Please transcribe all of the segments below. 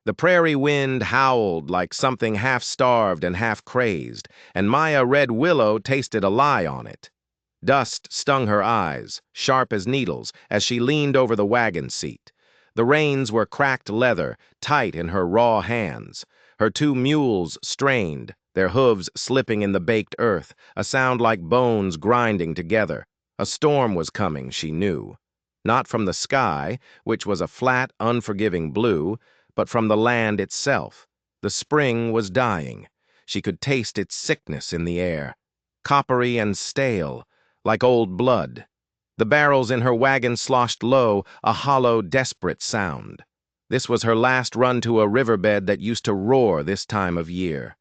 The prairie wind howled like something half-starved and half-crazed, and Maya Red Willow tasted a lie on it. Dust stung her eyes, sharp as needles, as she leaned over the wagon seat. The reins were cracked leather, tight in her raw hands. Her two mules strained, their hooves slipping in the baked earth, a sound like bones grinding together. A storm was coming, she knew. Not from the sky, which was a flat, unforgiving blue, but from the land itself. The spring was dying. She could taste its sickness in the air, coppery and stale, like old blood. The barrels in her wagon sloshed low, a hollow, desperate sound. This was her last run to a riverbed that used to roar this time of year.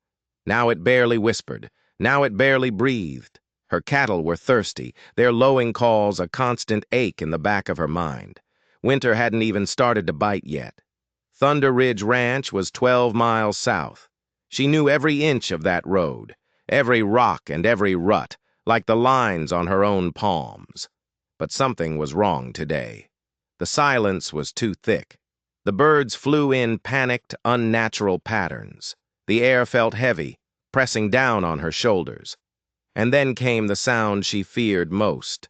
Now it barely whispered. Now it barely breathed. Her cattle were thirsty, their lowing calls a constant ache in the back of her mind. Winter hadn't even started to bite yet. Thunder Ridge Ranch was 12 miles south. She knew every inch of that road, every rock and every rut, like the lines on her own palms. But something was wrong today. The silence was too thick. The birds flew in panicked, unnatural patterns. The air felt heavy, pressing down on her shoulders. And then came the sound she feared most.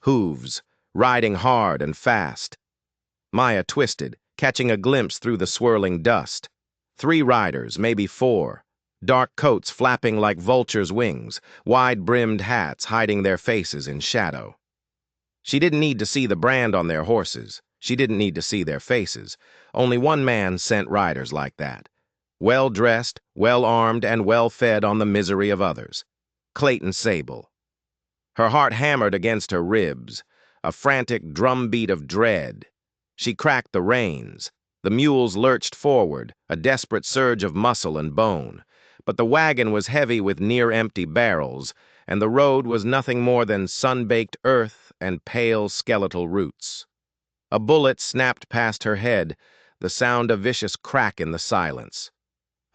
Hooves, riding hard and fast. Maya twisted, catching a glimpse through the swirling dust. 3 riders, maybe 4. Dark coats flapping like vultures' wings, wide-brimmed hats hiding their faces in shadow. She didn't need to see the brand on their horses. She didn't need to see their faces. Only one man sent riders like that. Well-dressed, well-armed, and well-fed on the misery of others. Clayton Sable. Her heart hammered against her ribs, a frantic drumbeat of dread. She cracked the reins. The mules lurched forward, a desperate surge of muscle and bone. But the wagon was heavy with near-empty barrels, and the road was nothing more than sun-baked earth and pale skeletal roots. A bullet snapped past her head, the sound a vicious crack in the silence.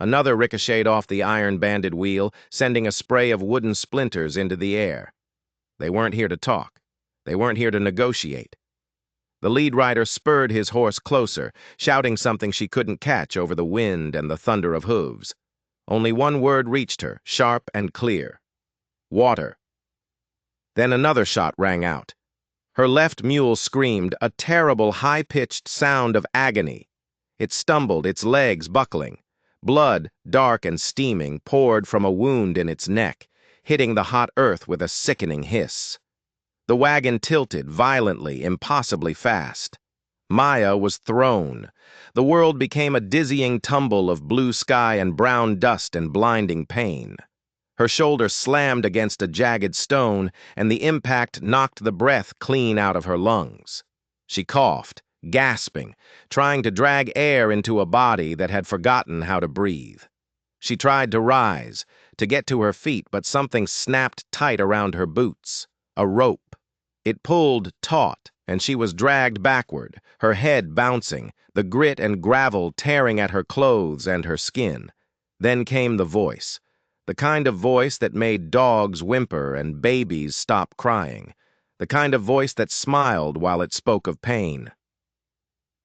Another ricocheted off the iron-banded wheel, sending a spray of wooden splinters into the air. They weren't here to talk. They weren't here to negotiate. The lead rider spurred his horse closer, shouting something she couldn't catch over the wind and the thunder of hooves. Only one word reached her, sharp and clear. Water. Then another shot rang out. Her left mule screamed, a terrible high-pitched sound of agony. It stumbled, its legs buckling. Blood, dark and steaming, poured from a wound in its neck, hitting the hot earth with a sickening hiss. The wagon tilted, violently, impossibly fast. Maya was thrown. The world became a dizzying tumble of blue sky and brown dust and blinding pain. Her shoulder slammed against a jagged stone, and the impact knocked the breath clean out of her lungs. She coughed, gasping, trying to drag air into a body that had forgotten how to breathe. She tried to rise, to get to her feet, but something snapped tight around her boots. A rope. It pulled taut, and she was dragged backward, her head bouncing, the grit and gravel tearing at her clothes and her skin. Then came the voice, the kind of voice that made dogs whimper and babies stop crying, the kind of voice that smiled while it spoke of pain.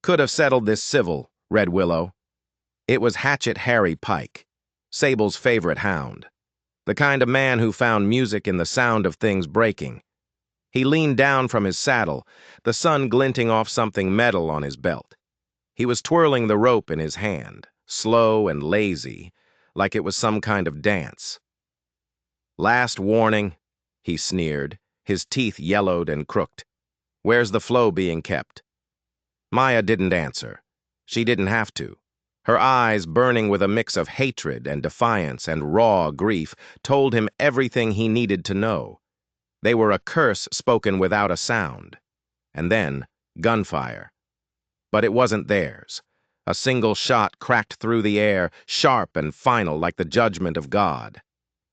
Could have settled this civil, Red Willow. It was Hatchet Harry Pike, Sable's favorite hound, the kind of man who found music in the sound of things breaking. He leaned down from his saddle, the sun glinting off something metal on his belt. He was twirling the rope in his hand, slow and lazy, like it was some kind of dance. Last warning, he sneered, his teeth yellowed and crooked. Where's the flow being kept? Maya didn't answer. She didn't have to. Her eyes, burning with a mix of hatred and defiance and raw grief, told him everything he needed to know. They were a curse spoken without a sound. And then, gunfire. But it wasn't theirs. A single shot cracked through the air, sharp and final like the judgment of God.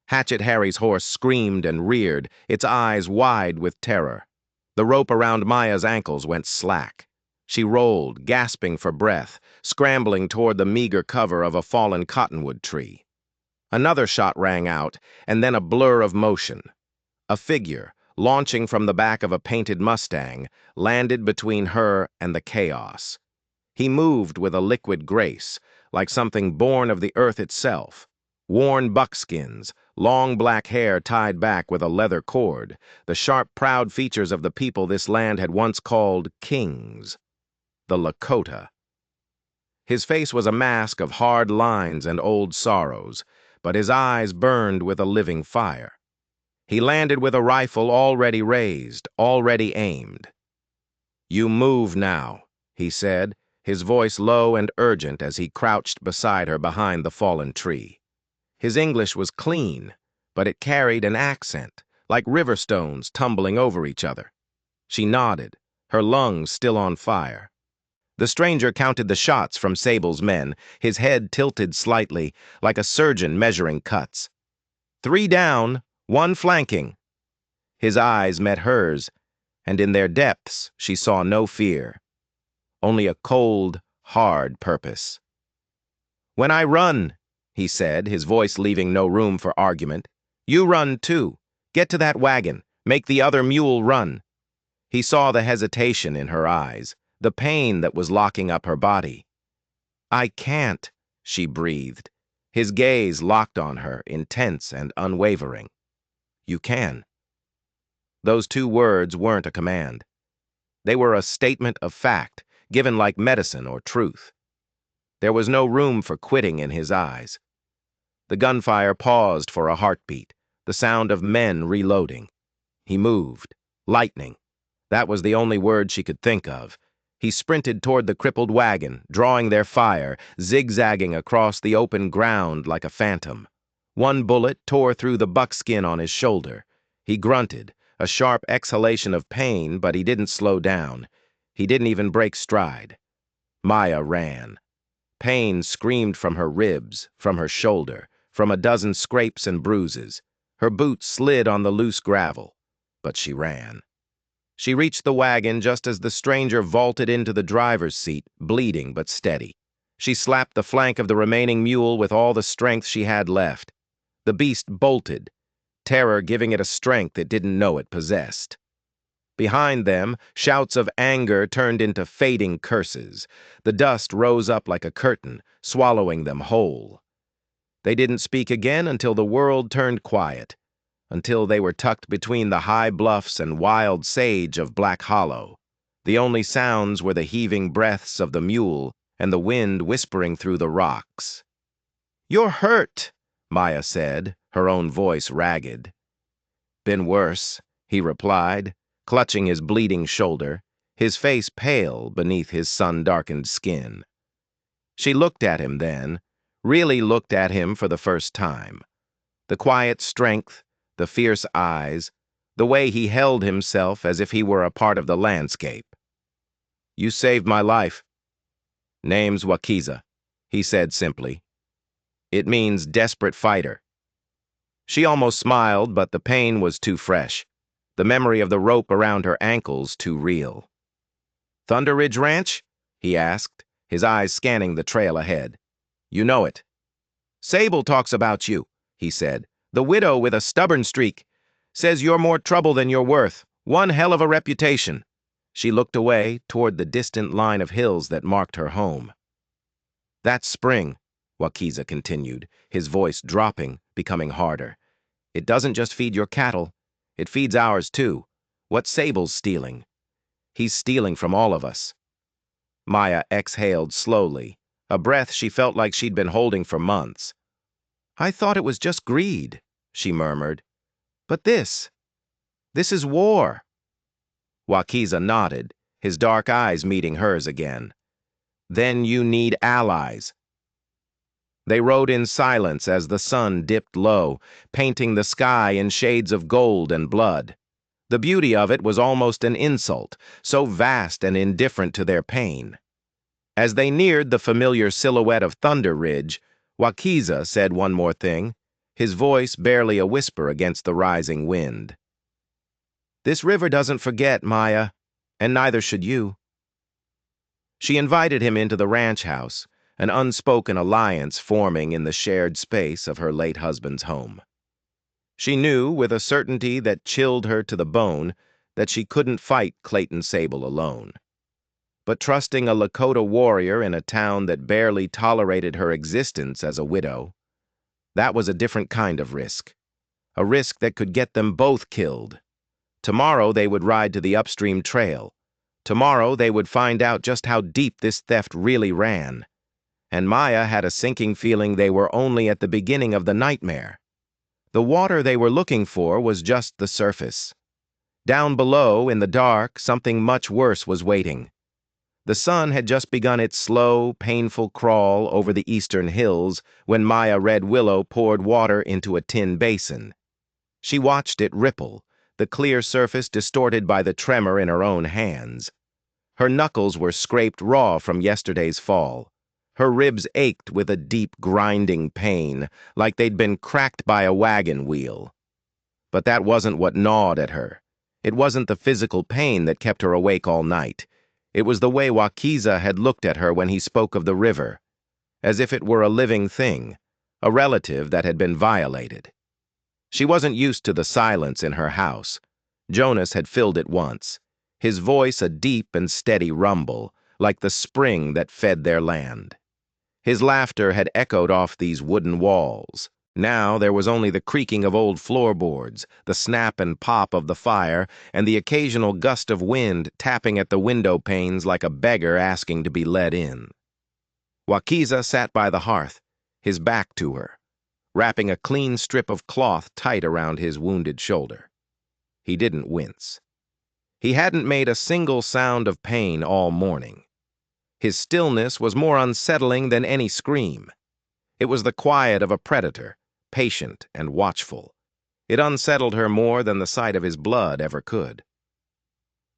Hatchet Harry's horse screamed and reared, its eyes wide with terror. The rope around Maya's ankles went slack. She rolled, gasping for breath, scrambling toward the meager cover of a fallen cottonwood tree. Another shot rang out, and then a blur of motion. A figure, launching from the back of a painted Mustang, landed between her and the chaos. He moved with a liquid grace, like something born of the earth itself. Worn buckskins, long black hair tied back with a leather cord, the sharp, proud features of the people this land had once called kings, the Lakota. His face was a mask of hard lines and old sorrows, but his eyes burned with a living fire. He landed with a rifle already raised, already aimed. "You move now," he said, his voice low and urgent as he crouched beside her behind the fallen tree. His English was clean, but it carried an accent, like river stones tumbling over each other. She nodded, her lungs still on fire. The stranger counted the shots from Sable's men, his head tilted slightly, like a surgeon measuring cuts. 3 down, 1 flanking. His eyes met hers, and in their depths she saw no fear, only a cold, hard purpose. "When I run," he said, his voice leaving no room for argument, "you run too. Get to that wagon. Make the other mule run." He saw the hesitation in her eyes, the pain that was locking up her body. "I can't," she breathed, his gaze locked on her, intense and unwavering. "You can." Those 2 words weren't a command. They were a statement of fact, given like medicine or truth. There was no room for quitting in his eyes. The gunfire paused for a heartbeat, the sound of men reloading. He moved. Lightning. That was the only word she could think of. He sprinted toward the crippled wagon, drawing their fire, zigzagging across the open ground like a phantom. 1 bullet tore through the buckskin on his shoulder. He grunted, a sharp exhalation of pain, but he didn't slow down. He didn't even break stride. Maya ran. Pain screamed from her ribs, from her shoulder, from a dozen scrapes and bruises. Her boots slid on the loose gravel, but she ran. She reached the wagon just as the stranger vaulted into the driver's seat, bleeding but steady. She slapped the flank of the remaining mule with all the strength she had left. The beast bolted, terror giving it a strength it didn't know it possessed. Behind them, shouts of anger turned into fading curses. The dust rose up like a curtain, swallowing them whole. They didn't speak again until the world turned quiet, until they were tucked between the high bluffs and wild sage of Black Hollow. The only sounds were the heaving breaths of the mule and the wind whispering through the rocks. "You're hurt," Maya said, her own voice ragged. "Been worse," he replied, clutching his bleeding shoulder, his face pale beneath his sun-darkened skin. She looked at him then, really looked at him for the first time. The quiet strength, the fierce eyes, the way he held himself as if he were a part of the landscape. "You saved my life." "Name's Wakiza," he said simply. "It means desperate fighter." She almost smiled, but the pain was too fresh. The memory of the rope around her ankles too real. "Thunder Ridge Ranch?" he asked, his eyes scanning the trail ahead. "You know it." "Sable talks about you," he said. "The widow with a stubborn streak. Says you're more trouble than you're worth. One hell of a reputation." She looked away toward the distant line of hills that marked her home. "That's spring," Wakiza continued, his voice dropping, becoming harder. "It doesn't just feed your cattle. It feeds ours, too. What Sable's stealing. He's stealing from all of us." Maya exhaled slowly, a breath she felt like she'd been holding for months. "I thought it was just greed," she murmured. "But this is war." Wakiza nodded, his dark eyes meeting hers again. "Then you need allies." They rode in silence as the sun dipped low, painting the sky in shades of gold and blood. The beauty of it was almost an insult, so vast and indifferent to their pain. As they neared the familiar silhouette of Thunder Ridge, Wakiza said one more thing, his voice barely a whisper against the rising wind. "This river doesn't forget, Maya, and neither should you." She invited him into the ranch house, an unspoken alliance forming in the shared space of her late husband's home. She knew, with a certainty that chilled her to the bone, that she couldn't fight Clayton Sable alone. But trusting a Lakota warrior in a town that barely tolerated her existence as a widow, that was a different kind of risk. A risk that could get them both killed. Tomorrow they would ride to the upstream trail. Tomorrow they would find out just how deep this theft really ran. And Maya had a sinking feeling they were only at the beginning of the nightmare. The water they were looking for was just the surface. Down below, in the dark, something much worse was waiting. The sun had just begun its slow, painful crawl over the eastern hills when Maya Red Willow poured water into a tin basin. She watched it ripple, the clear surface distorted by the tremor in her own hands. Her knuckles were scraped raw from yesterday's fall. Her ribs ached with a deep, grinding pain, like they'd been cracked by a wagon wheel. But that wasn't what gnawed at her. It wasn't the physical pain that kept her awake all night. It was the way Wakiza had looked at her when he spoke of the river, as if it were a living thing, a relative that had been violated. She wasn't used to the silence in her house. Jonas had filled it once, his voice a deep and steady rumble, like the spring that fed their land. His laughter had echoed off these wooden walls. Now there was only the creaking of old floorboards, the snap and pop of the fire, and the occasional gust of wind tapping at the window panes like a beggar asking to be let in. Wakiza sat by the hearth, his back to her, wrapping a clean strip of cloth tight around his wounded shoulder. He didn't wince. He hadn't made a single sound of pain all morning. His stillness was more unsettling than any scream. It was the quiet of a predator, patient and watchful. It unsettled her more than the sight of his blood ever could.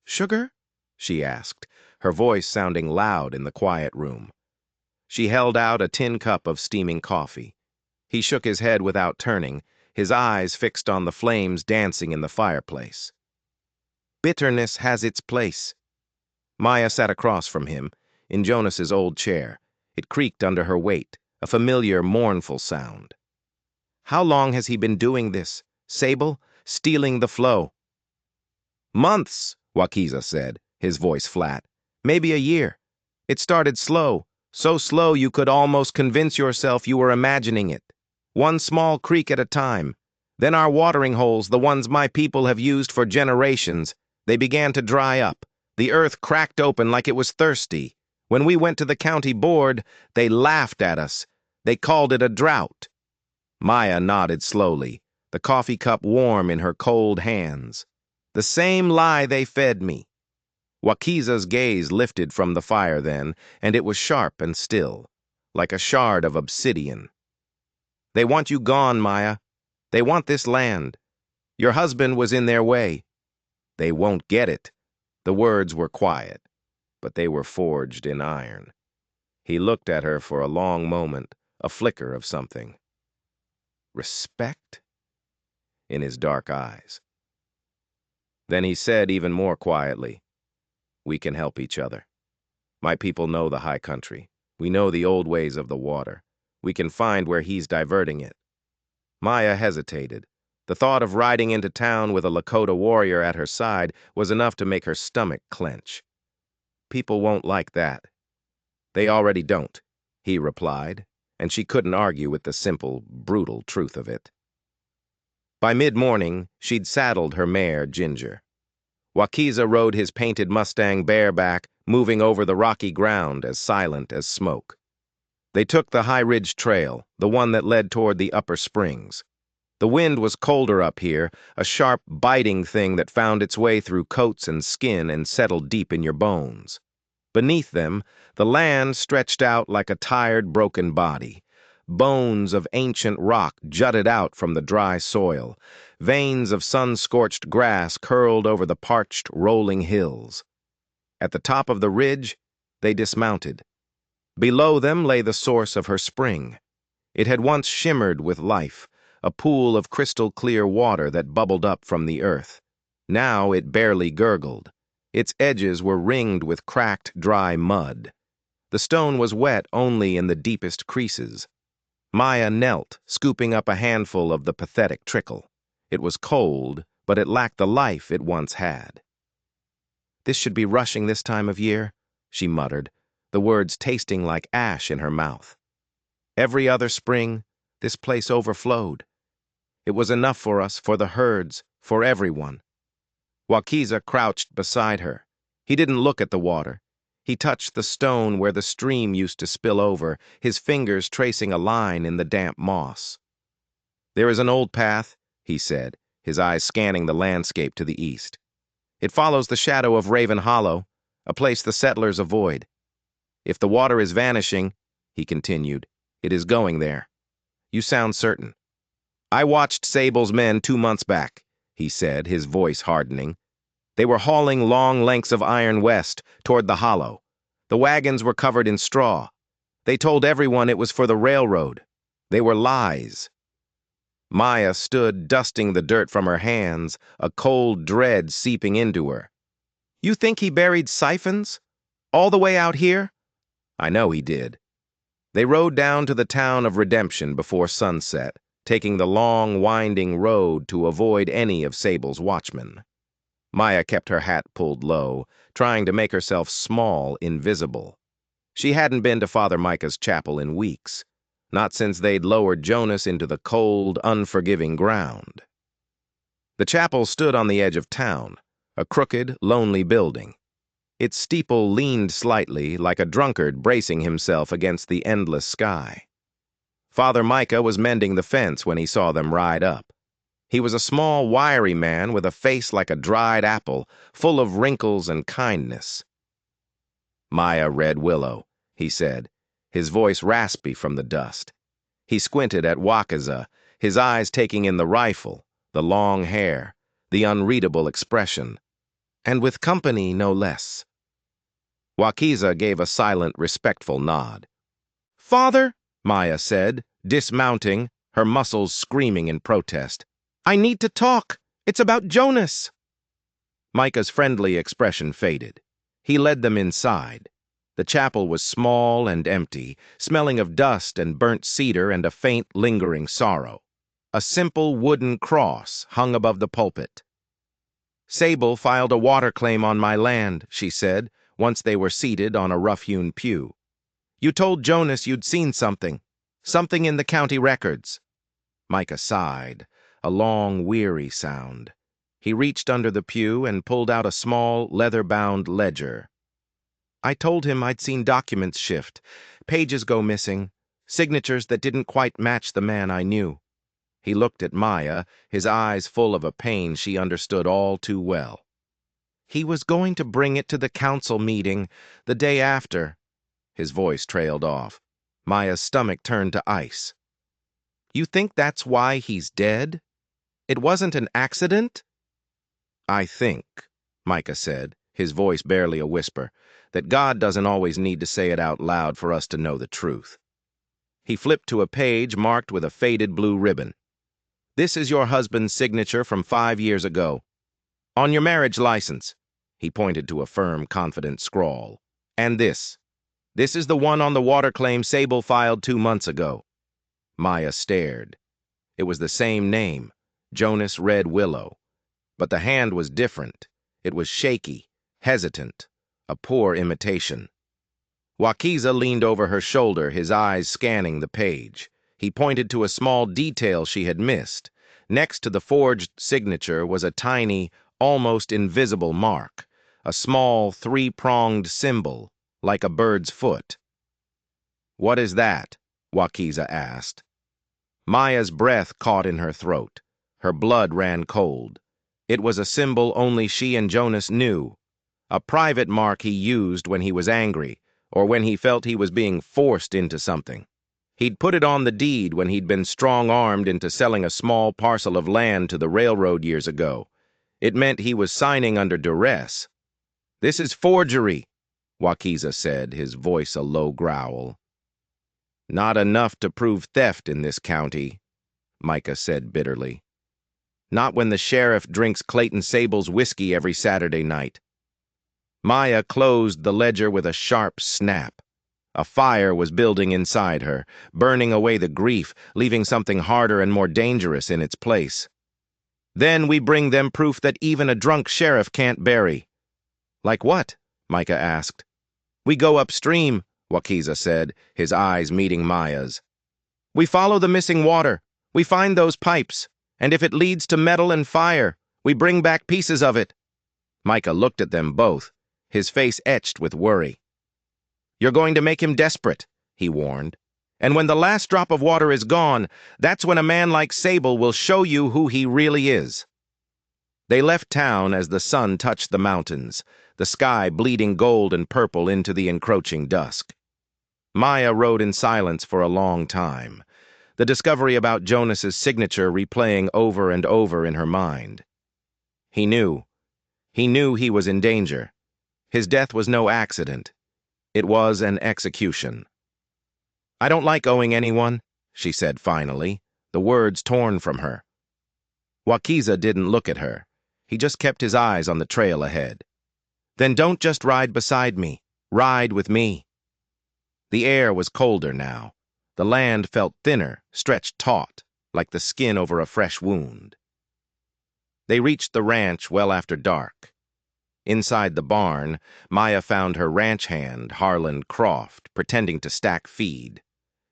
"Sugar?" she asked, her voice sounding loud in the quiet room. She held out a tin cup of steaming coffee. He shook his head without turning, his eyes fixed on the flames dancing in the fireplace. "Bitterness has its place." Maya sat across from him, in Jonas's old chair. It creaked under her weight, a familiar, mournful sound. "How long has he been doing this? Sable? Stealing the flow?" "Months," Wakiza said, his voice flat. "Maybe a year. It started slow, so slow you could almost convince yourself you were imagining it. One small creek at a time. Then our watering holes, the ones my people have used for generations, they began to dry up. The earth cracked open like it was thirsty. When we went to the county board, they laughed at us. They called it a drought." Maya nodded slowly, the coffee cup warm in her cold hands. "The same lie they fed me." Wakiza's gaze lifted from the fire then, and it was sharp and still, like a shard of obsidian. "They want you gone, Maya. They want this land. Your husband was in their way. They won't get it." The words were quiet, but they were forged in iron. He looked at her for a long moment, a flicker of something. Respect? In his dark eyes. Then he said even more quietly, "We can help each other. My people know the high country. We know the old ways of the water. We can find where he's diverting it." Maya hesitated. The thought of riding into town with a Lakota warrior at her side was enough to make her stomach clench. "People won't like that." "They already don't," he replied, and she couldn't argue with the simple, brutal truth of it. By mid-morning, she'd saddled her mare, Ginger. Wakiza rode his painted Mustang bareback, moving over the rocky ground as silent as smoke. They took the High Ridge Trail, the one that led toward the upper springs. The wind was colder up here, a sharp, biting thing that found its way through coats and skin and settled deep in your bones. Beneath them, the land stretched out like a tired, broken body. Bones of ancient rock jutted out from the dry soil. Veins of sun-scorched grass curled over the parched, rolling hills. At the top of the ridge, they dismounted. Below them lay the source of her spring. It had once shimmered with life, a pool of crystal-clear water that bubbled up from the earth. Now it barely gurgled. Its edges were ringed with cracked, dry mud. The stone was wet only in the deepest creases. Maya knelt, scooping up a handful of the pathetic trickle. It was cold, but it lacked the life it once had. "This should be rushing this time of year," she muttered, the words tasting like ash in her mouth. Every other spring, this place overflowed. It was enough for us, for the herds, for everyone. Wakiza crouched beside her. He didn't look at the water. He touched the stone where the stream used to spill over, his fingers tracing a line in the damp moss. There is an old path, he said, his eyes scanning the landscape to the east. It follows the shadow of Raven Hollow, a place the settlers avoid. If the water is vanishing, he continued, it is going there. You sound certain. I watched Sable's men 2 months back, he said, his voice hardening. They were hauling long lengths of iron west, toward the hollow. The wagons were covered in straw. They told everyone it was for the railroad. They were lies. Maya stood dusting the dirt from her hands, a cold dread seeping into her. You think he buried siphons? All the way out here? I know he did. They rode down to the town of Redemption before sunset, taking the long, winding road to avoid any of Sable's watchmen. Maya kept her hat pulled low, trying to make herself small, invisible. She hadn't been to Father Micah's chapel in weeks, not since they'd lowered Jonas into the cold, unforgiving ground. The chapel stood on the edge of town, a crooked, lonely building. Its steeple leaned slightly, like a drunkard bracing himself against the endless sky. Father Micah was mending the fence when he saw them ride up. He was a small, wiry man with a face like a dried apple, full of wrinkles and kindness. Maya Red Willow, he said, his voice raspy from the dust. He squinted at Wakiza, his eyes taking in the rifle, the long hair, the unreadable expression, and with company no less. Wakiza gave a silent, respectful nod. Father, Maya said, dismounting, her muscles screaming in protest. I need to talk. It's about Jonas. Micah's friendly expression faded. He led them inside. The chapel was small and empty, smelling of dust and burnt cedar and a faint, lingering sorrow. A simple wooden cross hung above the pulpit. Sable filed a water claim on my land, she said, once they were seated on a rough-hewn pew. You told Jonas you'd seen something in the county records. Micah sighed, a long, weary sound. He reached under the pew and pulled out a small, leather-bound ledger. I told him I'd seen documents shift, pages go missing, signatures that didn't quite match the man I knew. He looked at Maya, his eyes full of a pain she understood all too well. He was going to bring it to the council meeting the day after. His voice trailed off. Maya's stomach turned to ice. You think that's why he's dead? It wasn't an accident? I think, Micah said, his voice barely a whisper, that God doesn't always need to say it out loud for us to know the truth. He flipped to a page marked with a faded blue ribbon. This is your husband's signature from 5 years ago. On your marriage license. He pointed to a firm, confident scrawl. And this. This is the one on the water claim Sable filed 2 months ago. Maya stared. It was the same name, Jonas Red Willow. But the hand was different. It was shaky, hesitant, a poor imitation. Wakiza leaned over her shoulder, his eyes scanning the page. He pointed to a small detail she had missed. Next to the forged signature was a tiny, almost invisible mark, a small, 3-pronged symbol, like a bird's foot. What is that? Wakiza asked. Maya's breath caught in her throat. Her blood ran cold. It was a symbol only she and Jonas knew, a private mark he used when he was angry, or when he felt he was being forced into something. He'd put it on the deed when he'd been strong-armed into selling a small parcel of land to the railroad years ago. It meant he was signing under duress. This is forgery, Wakiza said, his voice a low growl. Not enough to prove theft in this county, Micah said bitterly. Not when the sheriff drinks Clayton Sable's whiskey every Saturday night. Maya closed the ledger with a sharp snap. A fire was building inside her, burning away the grief, leaving something harder and more dangerous in its place. Then we bring them proof that even a drunk sheriff can't bury. Like what? Micah asked. We go upstream, Wakiza said, his eyes meeting Maya's. We follow the missing water. We find those pipes. And if it leads to metal and fire, we bring back pieces of it. Micah looked at them both, his face etched with worry. You're going to make him desperate, he warned. And when the last drop of water is gone, that's when a man like Sable will show you who he really is. They left town as the sun touched the mountains, the sky bleeding gold and purple into the encroaching dusk. Maya rode in silence for a long time, the discovery about Jonas's signature replaying over and over in her mind. He knew he was in danger. His death was no accident. It was an execution. I don't like owing anyone, she said finally, the words torn from her. Wakiza didn't look at her. He just kept his eyes on the trail ahead. Then don't just ride beside me. Ride with me. The air was colder now. The land felt thinner, stretched taut, like the skin over a fresh wound. They reached the ranch well after dark. Inside the barn, Maya found her ranch hand, Harland Croft, pretending to stack feed.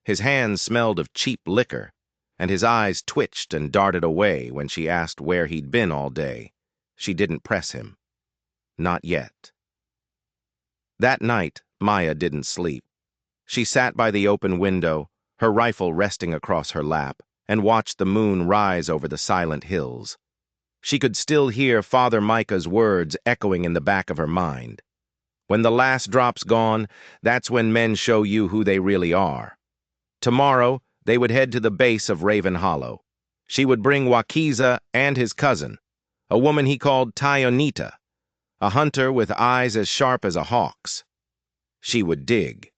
His hands smelled of cheap liquor, and his eyes twitched and darted away when she asked where he'd been all day. She didn't press him. Not yet. That night, Maya didn't sleep. She sat by the open window, her rifle resting across her lap, and watched the moon rise over the silent hills. She could still hear Father Micah's words echoing in the back of her mind. When the last drop's gone, that's when men show you who they really are. Tomorrow, they would head to the base of Raven Hollow. She would bring Wakiza and his cousin, a woman he called Tayonita, a hunter with eyes as sharp as a hawk's. She would dig.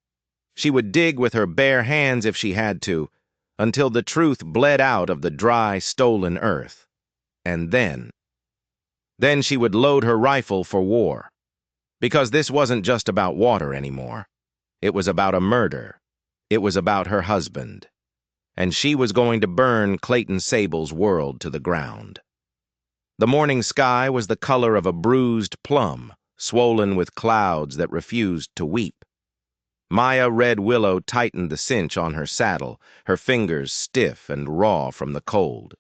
She would dig with her bare hands if she had to, until the truth bled out of the dry, stolen earth. And then she would load her rifle for war. Because this wasn't just about water anymore. It was about a murder. It was about her husband. And she was going to burn Clayton Sable's world to the ground. The morning sky was the color of a bruised plum, swollen with clouds that refused to weep. Maya Red Willow tightened the cinch on her saddle, her fingers stiff and raw from the cold.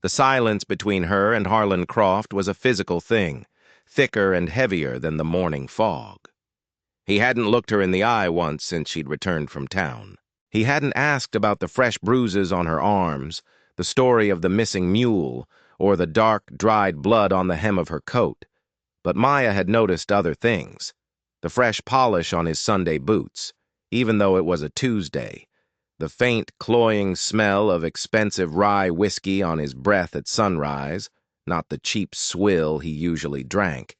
The silence between her and Harland Croft was a physical thing, thicker and heavier than the morning fog. He hadn't looked her in the eye once since she'd returned from town. He hadn't asked about the fresh bruises on her arms, the story of the missing mule, or the dark, dried blood on the hem of her coat. But Maya had noticed other things. The fresh polish on his Sunday boots, even though it was a Tuesday. The faint, cloying smell of expensive rye whiskey on his breath at sunrise, not the cheap swill he usually drank.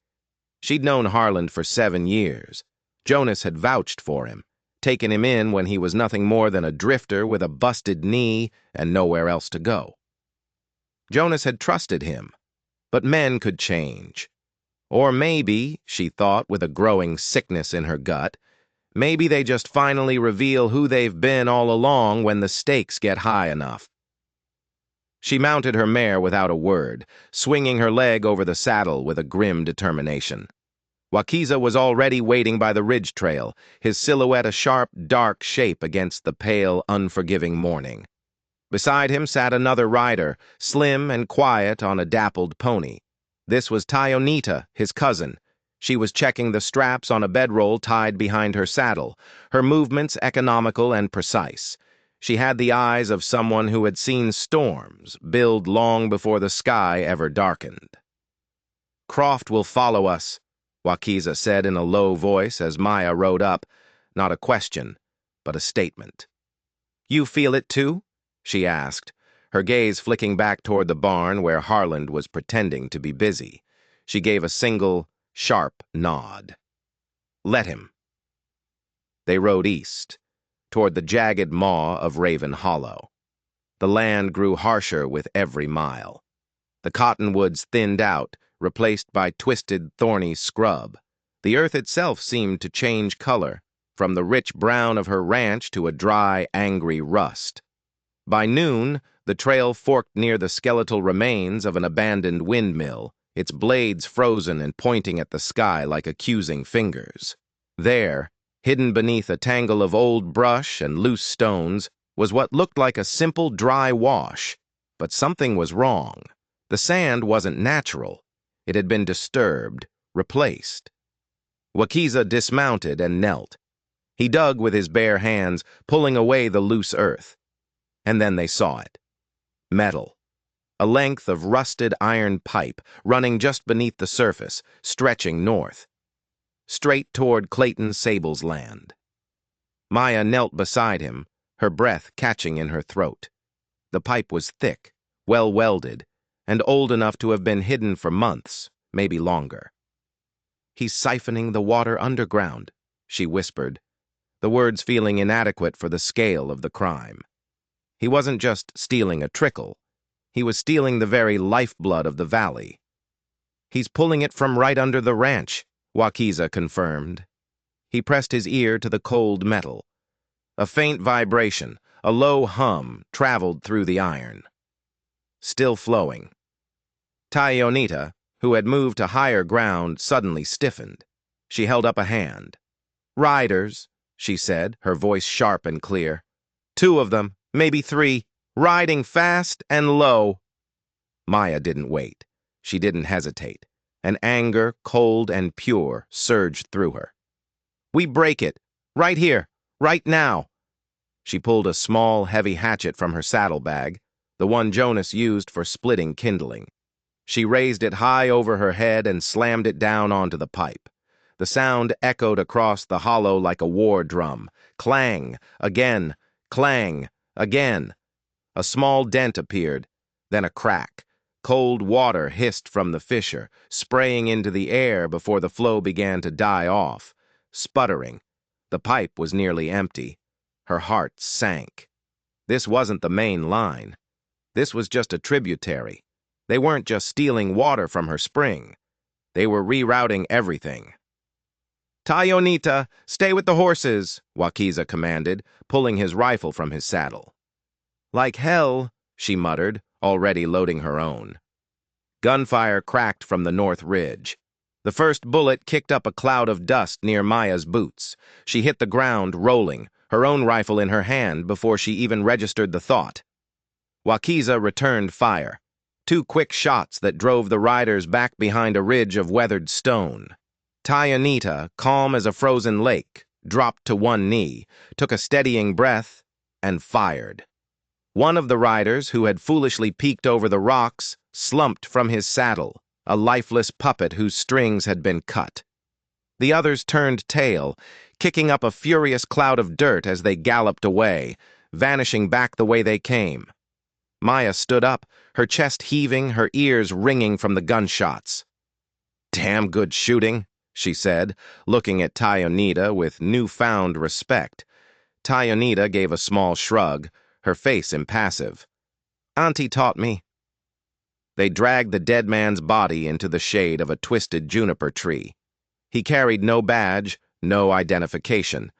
She'd known Harland for 7 years. Jonas had vouched for him, taken him in when he was nothing more than a drifter with a busted knee and nowhere else to go. Jonas had trusted him, but men could change. Or maybe, she thought with a growing sickness in her gut, maybe they just finally reveal who they've been all along when the stakes get high enough. She mounted her mare without a word, swinging her leg over the saddle with a grim determination. Wakiza was already waiting by the ridge trail, his silhouette a sharp, dark shape against the pale, unforgiving morning. Beside him sat another rider, slim and quiet on a dappled pony. This was Tayonita, his cousin. She was checking the straps on a bedroll tied behind her saddle, her movements economical and precise. She had the eyes of someone who had seen storms build long before the sky ever darkened. Croft will follow us, Wakiza said in a low voice as Maya rode up, not a question, but a statement. You feel it too? She asked, her gaze flicking back toward the barn where Harland was pretending to be busy. She gave a single, sharp nod. Let him. They rode east, toward the jagged maw of Raven Hollow. The land grew harsher with every mile. The cottonwoods thinned out, replaced by twisted, thorny scrub. The earth itself seemed to change color, from the rich brown of her ranch to a dry, angry rust. By noon, the trail forked near the skeletal remains of an abandoned windmill, its blades frozen and pointing at the sky like accusing fingers. There, hidden beneath a tangle of old brush and loose stones, was what looked like a simple dry wash. But something was wrong. The sand wasn't natural. It had been disturbed, replaced. Wakiza dismounted and knelt. He dug with his bare hands, pulling away the loose earth. And then they saw it. Metal. A length of rusted iron pipe running just beneath the surface, stretching north, straight toward Clayton Sable's land. Maya knelt beside him, her breath catching in her throat. The pipe was thick, well welded, and old enough to have been hidden for months, maybe longer. "He's siphoning the water underground," she whispered, the words feeling inadequate for the scale of the crime. He wasn't just stealing a trickle. He was stealing the very lifeblood of the valley. "He's pulling it from right under the ranch," Wakiza confirmed. He pressed his ear to the cold metal. A faint vibration, a low hum, traveled through the iron. Still flowing. Tayonita, who had moved to higher ground, suddenly stiffened. She held up a hand. "Riders," she said, her voice sharp and clear. "2 of them, maybe 3, riding fast and low." Maya didn't wait. She didn't hesitate. An anger, cold and pure, surged through her. "We break it. Right here. Right now." She pulled a small, heavy hatchet from her saddlebag, the one Jonas used for splitting kindling. She raised it high over her head and slammed it down onto the pipe. The sound echoed across the hollow like a war drum. Clang, again, clang, again. A small dent appeared, then a crack. Cold water hissed from the fissure, spraying into the air before the flow began to die off. Sputtering. The pipe was nearly empty. Her heart sank. This wasn't the main line. This was just a tributary. They weren't just stealing water from her spring. They were rerouting everything. "Tayonita, stay with the horses," Wakiza commanded, pulling his rifle from his saddle. "Like hell," she muttered, already loading her own. Gunfire cracked from the north ridge. The first bullet kicked up a cloud of dust near Maya's boots. She hit the ground, rolling, her own rifle in her hand before she even registered the thought. Wakiza returned fire. 2 quick shots that drove the riders back behind a ridge of weathered stone. Tayonita, calm as a frozen lake, dropped to one knee, took a steadying breath, and fired. One of the riders, who had foolishly peeked over the rocks, slumped from his saddle, a lifeless puppet whose strings had been cut. The others turned tail, kicking up a furious cloud of dirt as they galloped away, vanishing back the way they came. Maya stood up, her chest heaving, her ears ringing from the gunshots. "Damn good shooting," she said, looking at Tayonita with newfound respect. Tayonita gave a small shrug, her face impassive. "Auntie taught me." They dragged the dead man's body into the shade of a twisted juniper tree. He carried no badge, no identification.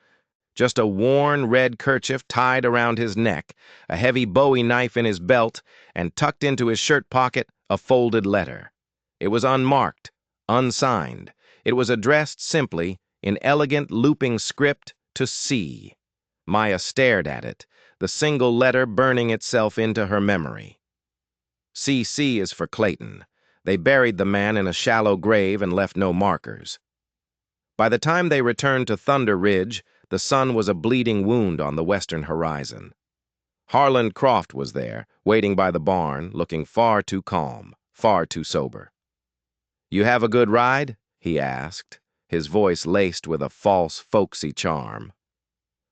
Just a worn red kerchief tied around his neck, a heavy Bowie knife in his belt, and tucked into his shirt pocket, a folded letter. It was unmarked, unsigned. It was addressed simply, in elegant looping script, to C. Maya stared at it, the single letter burning itself into her memory. CC is for Clayton. They buried the man in a shallow grave and left no markers. By the time they returned to Thunder Ridge, the sun was a bleeding wound on the western horizon. Harland Croft was there, waiting by the barn, looking far too calm, far too sober. "You have a good ride?" he asked, his voice laced with a false, folksy charm.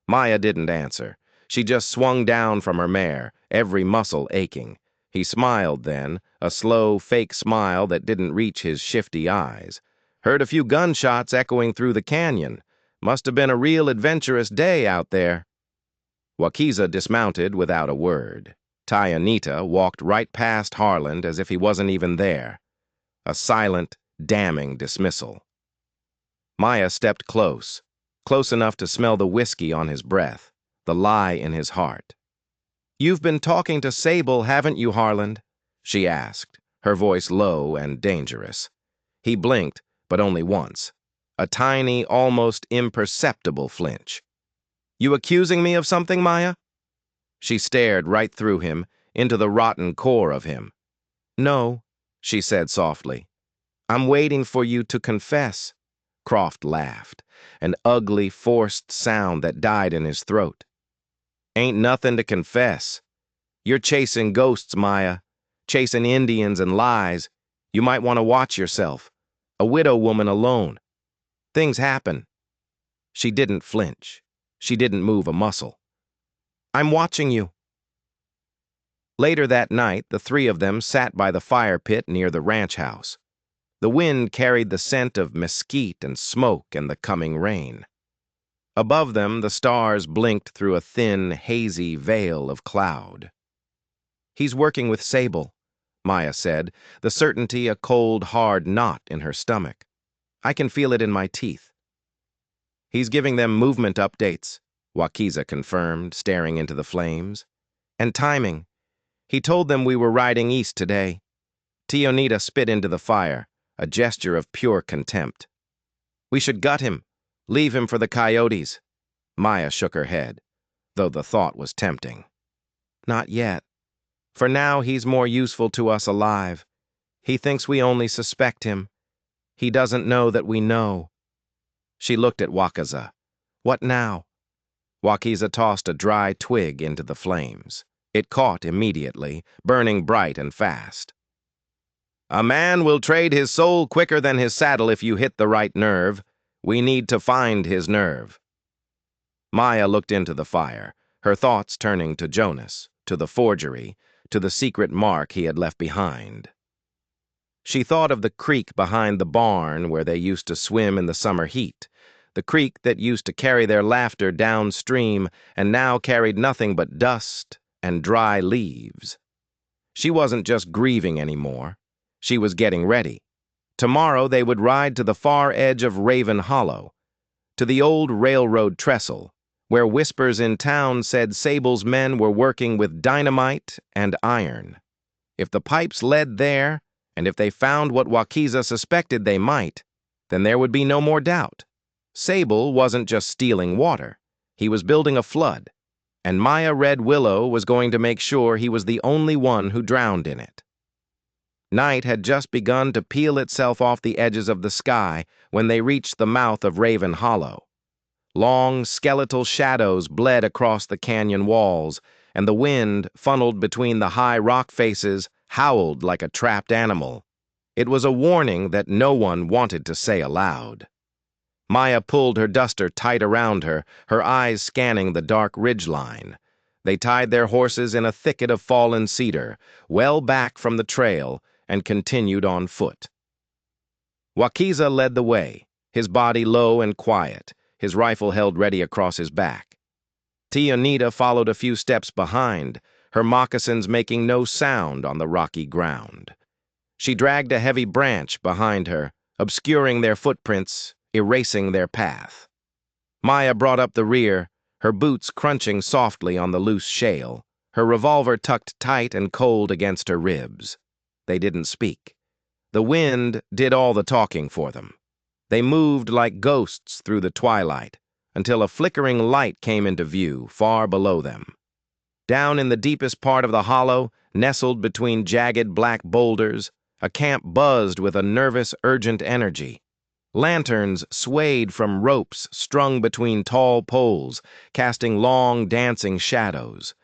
Maya didn't answer. She just swung down from her mare, every muscle aching. He smiled then, a slow, fake smile that didn't reach his shifty eyes. "Heard a few gunshots echoing through the canyon. Must have been a real adventurous day out there." Wakiza dismounted without a word. Tayonita walked right past Harland as if he wasn't even there. A silent, damning dismissal. Maya stepped close enough to smell the whiskey on his breath, the lie in his heart. "You've been talking to Sable, haven't you, Harland?" she asked, her voice low and dangerous. He blinked, but only once. a tiny, almost imperceptible flinch. "You accusing me of something, Maya?" She stared right through him, into the rotten core of him. "No," she said softly. "I'm waiting for you to confess." Croft laughed, an ugly, forced sound that died in his throat. "Ain't nothing to confess. You're chasing ghosts, Maya. Chasing Indians and lies. You might want to watch yourself. A widow woman alone. Things happen." She didn't flinch. She didn't move a muscle. "I'm watching you." Later that night, the three of them sat by the fire pit near the ranch house. The wind carried the scent of mesquite and smoke and the coming rain. Above them, the stars blinked through a thin, hazy veil of cloud. "He's working with Sable," Maya said, the certainty a cold, hard knot in her stomach. "I can feel it in my teeth." "He's giving them movement updates," Wakiza confirmed, staring into the flames. "And timing. He told them we were riding east today." Tionita spit into the fire, a gesture of pure contempt. "We should gut him. Leave him for the coyotes." Maya shook her head, though the thought was tempting. "Not yet. For now, he's more useful to us alive. He thinks we only suspect him. He doesn't know that we know." She looked at Wakaza. "What now?" Wakiza tossed a dry twig into the flames. It caught immediately, burning bright and fast. "A man will trade his soul quicker than his saddle if you hit the right nerve. We need to find his nerve." Maya looked into the fire, her thoughts turning to Jonas, to the forgery, to the secret mark he had left behind. She thought of the creek behind the barn where they used to swim in the summer heat, the creek that used to carry their laughter downstream and now carried nothing but dust and dry leaves. She wasn't just grieving anymore. She was getting ready. Tomorrow they would ride to the far edge of Raven Hollow, to the old railroad trestle, where whispers in town said Sable's men were working with dynamite and iron. If the pipes led there, and if they found what Wakiza suspected they might, then there would be no more doubt. Sable wasn't just stealing water. He was building a flood, and Maya Red Willow was going to make sure he was the only one who drowned in it. Night had just begun to peel itself off the edges of the sky when they reached the mouth of Raven Hollow. Long, skeletal shadows bled across the canyon walls, and the wind, funneled between the high rock faces, howled like a trapped animal. It was a warning that no one wanted to say aloud. Maya pulled her duster tight around her, her eyes scanning the dark ridgeline. They tied their horses in a thicket of fallen cedar, well back from the trail, and continued on foot. Wakiza led the way, his body low and quiet, his rifle held ready across his back. Tionita followed a few steps behind, her moccasins making no sound on the rocky ground. She dragged a heavy branch behind her, obscuring their footprints, erasing their path. Maya brought up the rear, her boots crunching softly on the loose shale, her revolver tucked tight and cold against her ribs. They didn't speak. The wind did all the talking for them. They moved like ghosts through the twilight, until a flickering light came into view, far below them. Down in the deepest part of the hollow, nestled between jagged black boulders, a camp buzzed with a nervous, urgent energy. Lanterns swayed from ropes strung between tall poles, casting long, dancing shadows.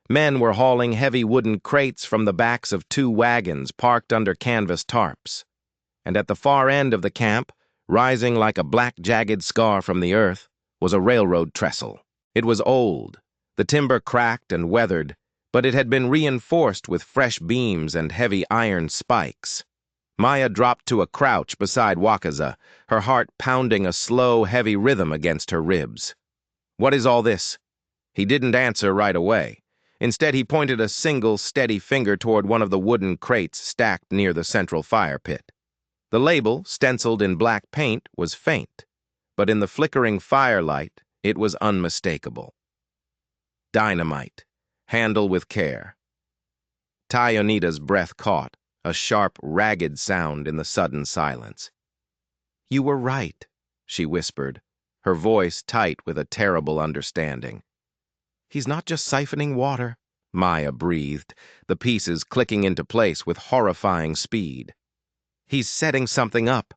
Men were hauling heavy wooden crates from the backs of two wagons parked under canvas tarps. And at the far end of the camp, rising like a black jagged scar from the earth, was a railroad trestle. It was old, the timber cracked and weathered, but it had been reinforced with fresh beams and heavy iron spikes. Maya dropped to a crouch beside Wakaza, her heart pounding a slow, heavy rhythm against her ribs. "What is all this?" He didn't answer right away. Instead, he pointed a single, steady finger toward one of the wooden crates stacked near the central fire pit. The label, stenciled in black paint, was faint, but in the flickering firelight, it was unmistakable. "Dynamite. Handle with care." Tionita's breath caught, a sharp, ragged sound in the sudden silence. "You were right." she whispered, her voice tight with a terrible understanding. He's not just siphoning water, Maya breathed, the pieces clicking into place with horrifying speed. He's setting something up.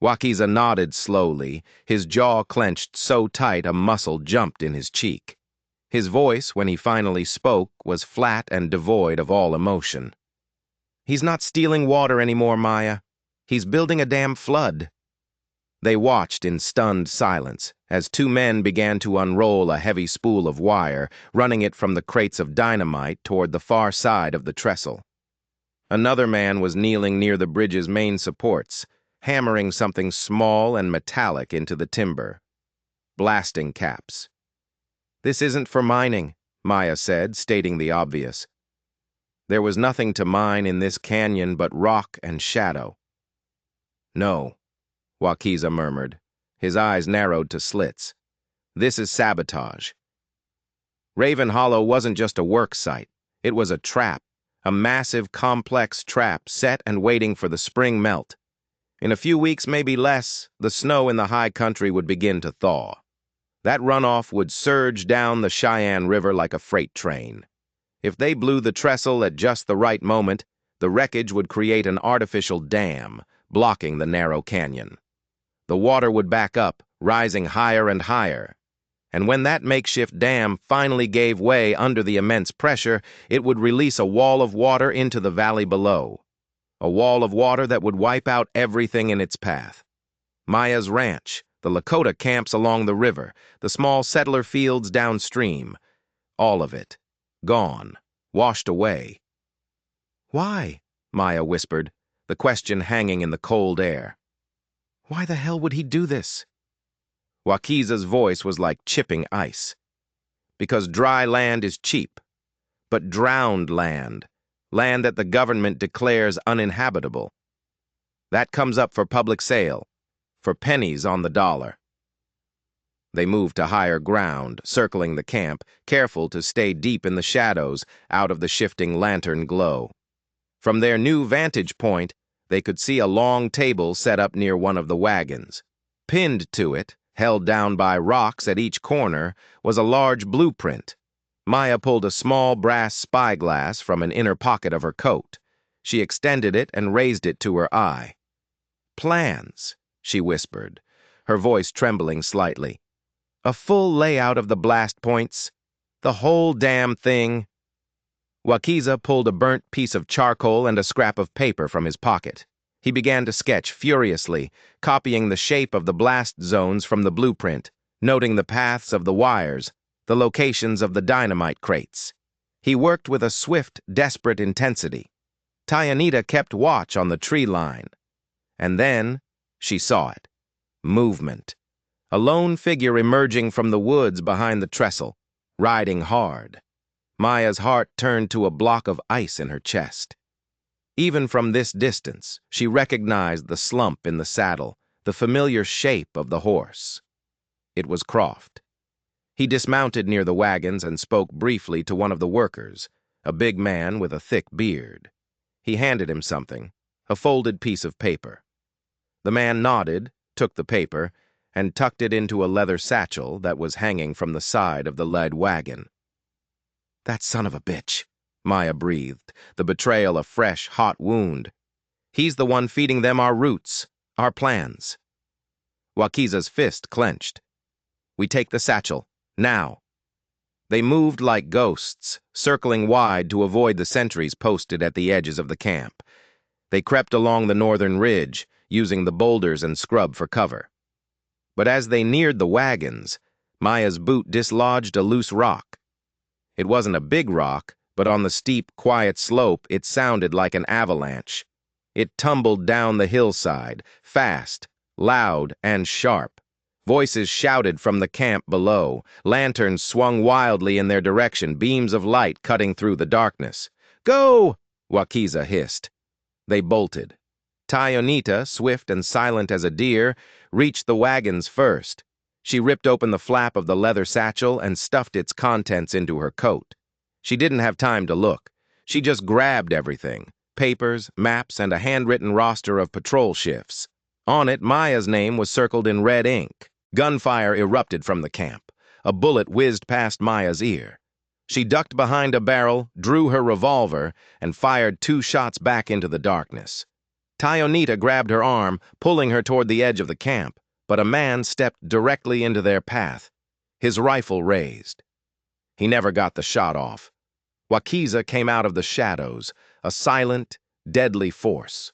Wakiza nodded slowly, his jaw clenched so tight a muscle jumped in his cheek. His voice, when he finally spoke, was flat and devoid of all emotion. He's not stealing water anymore, Maya. He's building a damn flood. They watched in stunned silence as two men began to unroll a heavy spool of wire, running it from the crates of dynamite toward the far side of the trestle. Another man was kneeling near the bridge's main supports, hammering something small and metallic into the timber. Blasting caps. This isn't for mining, Maya said, stating the obvious. There was nothing to mine in this canyon but rock and shadow. No, Wakiza murmured, his eyes narrowed to slits. This is sabotage. Raven Hollow wasn't just a work site. It was a trap, a massive, complex trap set and waiting for the spring melt. In a few weeks, maybe less, the snow in the high country would begin to thaw. That runoff would surge down the Cheyenne River like a freight train. If they blew the trestle at just the right moment, the wreckage would create an artificial dam, blocking the narrow canyon. The water would back up, rising higher and higher. And when that makeshift dam finally gave way under the immense pressure, it would release a wall of water into the valley below. A wall of water that would wipe out everything in its path. Maya's ranch, the Lakota camps along the river, the small settler fields downstream. All of it. Gone. Washed away. Why? Maya whispered, the question hanging in the cold air. Why the hell would he do this? Wakiza's voice was like chipping ice. Because dry land is cheap. But drowned land, land that the government declares uninhabitable. That comes up for public sale, for pennies on the dollar. They moved to higher ground, circling the camp, careful to stay deep in the shadows, out of the shifting lantern glow. From their new vantage point, they could see a long table set up near one of the wagons. Pinned to it, held down by rocks at each corner, was a large blueprint. Maya pulled a small brass spyglass from an inner pocket of her coat. She extended it and raised it to her eye. Plans, she whispered, her voice trembling slightly. A full layout of the blast points. The whole damn thing. Wakiza pulled a burnt piece of charcoal and a scrap of paper from his pocket. He began to sketch furiously, copying the shape of the blast zones from the blueprint, noting the paths of the wires, the locations of the dynamite crates. He worked with a swift, desperate intensity. Tyanita kept watch on the tree line. And then, she saw it. Movement. A lone figure emerging from the woods behind the trestle, riding hard. Maya's heart turned to a block of ice in her chest. Even from this distance, she recognized the slump in the saddle, the familiar shape of the horse. It was Croft. He dismounted near the wagons and spoke briefly to one of the workers, a big man with a thick beard. He handed him something, a folded piece of paper. The man nodded, took the paper, and tucked it into a leather satchel that was hanging from the side of the lead wagon. That son of a bitch, Maya breathed, the betrayal a fresh, hot wound. He's the one feeding them our roots, our plans. Wakiza's fist clenched. We take the satchel, now. They moved like ghosts, circling wide to avoid the sentries posted at the edges of the camp. They crept along the northern ridge, using the boulders and scrub for cover. But as they neared the wagons, Maya's boot dislodged a loose rock. It wasn't a big rock, but on the steep, quiet slope it sounded like an avalanche. It tumbled down the hillside, fast, loud, and sharp. Voices shouted from the camp below. Lanterns swung wildly in their direction, beams of light cutting through the darkness. Go! Wakiza hissed. They bolted. Tyanita, swift and silent as a deer, reached the wagons first. She ripped open the flap of the leather satchel and stuffed its contents into her coat. She didn't have time to look. She just grabbed everything, papers, maps, and a handwritten roster of patrol shifts. On it, Maya's name was circled in red ink. Gunfire erupted from the camp. A bullet whizzed past Maya's ear. She ducked behind a barrel, drew her revolver, and fired 2 shots back into the darkness. Tayonita grabbed her arm, pulling her toward the edge of the camp, but a man stepped directly into their path, his rifle raised. He never got the shot off. Wakiza came out of the shadows, a silent, deadly force.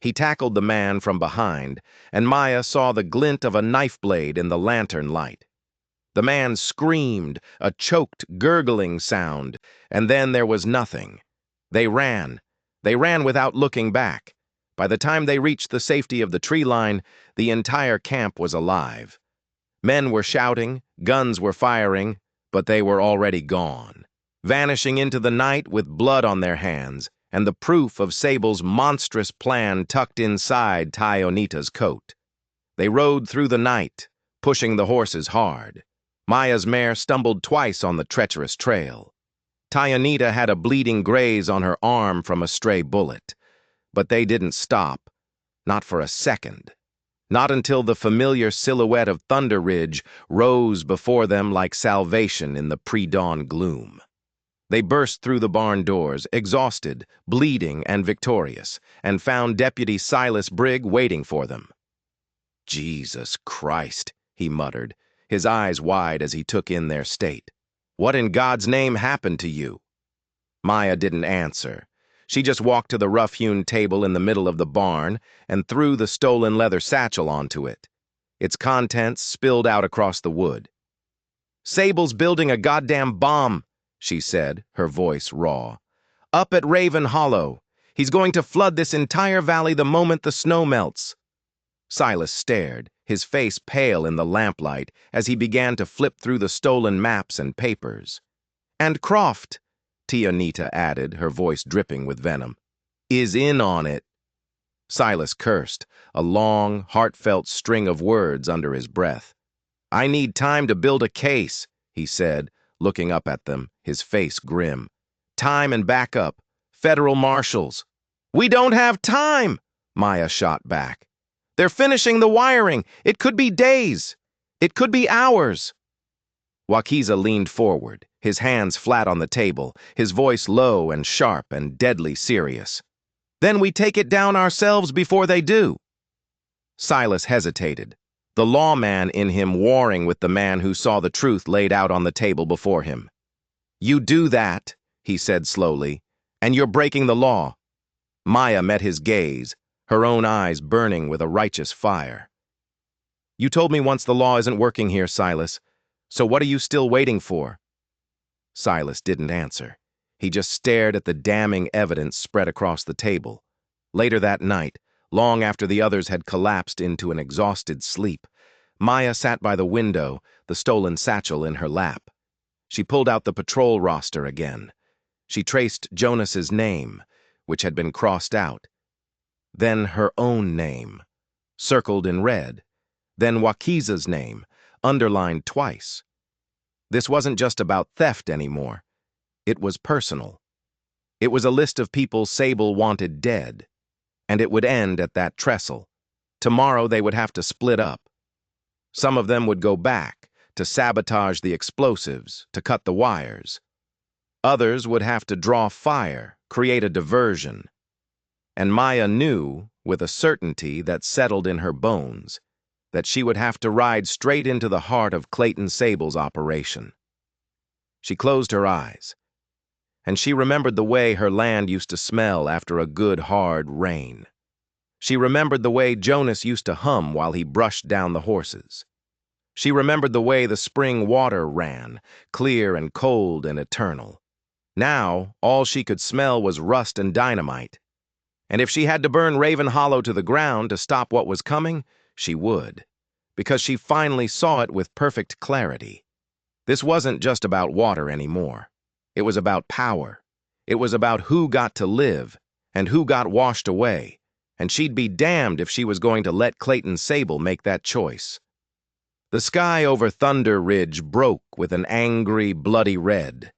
He tackled the man from behind, and Maya saw the glint of a knife blade in the lantern light. The man screamed, a choked, gurgling sound, and then there was nothing. They ran. They ran without looking back. By the time they reached the safety of the tree line, the entire camp was alive. Men were shouting, guns were firing, but they were already gone, vanishing into the night with blood on their hands and the proof of Sable's monstrous plan tucked inside Tayonita's coat. They rode through the night, pushing the horses hard. Maya's mare stumbled twice on the treacherous trail. Tayonita had a bleeding graze on her arm from a stray bullet. But they didn't stop, not for a second. Not until the familiar silhouette of Thunder Ridge rose before them like salvation in the pre-dawn gloom. They burst through the barn doors, exhausted, bleeding, and victorious, and found Deputy Silas Brigg waiting for them. "Jesus Christ," he muttered, his eyes wide as he took in their state. "What in God's name happened to you?" Maya didn't answer. She just walked to the rough-hewn table in the middle of the barn and threw the stolen leather satchel onto it. Its contents spilled out across the wood. "Sable's building a goddamn bomb," she said, her voice raw. "Up at Raven Hollow. He's going to flood this entire valley the moment the snow melts." Silas stared, his face pale in the lamplight, as he began to flip through the stolen maps and papers. "And Croft," Tayonita added, her voice dripping with venom, "is in on it." Silas cursed, a long, heartfelt string of words under his breath. "I need time to build a case," he said, looking up at them, his face grim. "Time and backup. Federal marshals." "We don't have time," Maya shot back. "They're finishing the wiring. It could be days. It could be hours." Wakiza leaned forward, his hands flat on the table, his voice low and sharp and deadly serious. "Then we take it down ourselves before they do." Silas hesitated, the lawman in him warring with the man who saw the truth laid out on the table before him. "You do that," he said slowly, "and you're breaking the law." Maya met his gaze, her own eyes burning with a righteous fire. "You told me once the law isn't working here, Silas. So what are you still waiting for?" Silas didn't answer. He just stared at the damning evidence spread across the table. Later that night, long after the others had collapsed into an exhausted sleep, Maya sat by the window, the stolen satchel in her lap. She pulled out the patrol roster again. She traced Jonas's name, which had been crossed out. Then her own name, circled in red. Then Wakiza's name, underlined twice. This wasn't just about theft anymore. It was personal. It was a list of people Sable wanted dead. And it would end at that trestle. Tomorrow they would have to split up. Some of them would go back to sabotage the explosives, to cut the wires. Others would have to draw fire, create a diversion. And Maya knew, with a certainty that settled in her bones, that she would have to ride straight into the heart of Clayton Sable's operation. She closed her eyes, and she remembered the way her land used to smell after a good hard rain. She remembered the way Jonas used to hum while he brushed down the horses. She remembered the way the spring water ran, clear and cold and eternal. Now, all she could smell was rust and dynamite. And if she had to burn Raven Hollow to the ground to stop what was coming, she would, because she finally saw it with perfect clarity. This wasn't just about water anymore. It was about power. It was about who got to live and who got washed away, and she'd be damned if she was going to let Clayton Sable make that choice. The sky over Thunder Ridge broke with an angry, bloody red.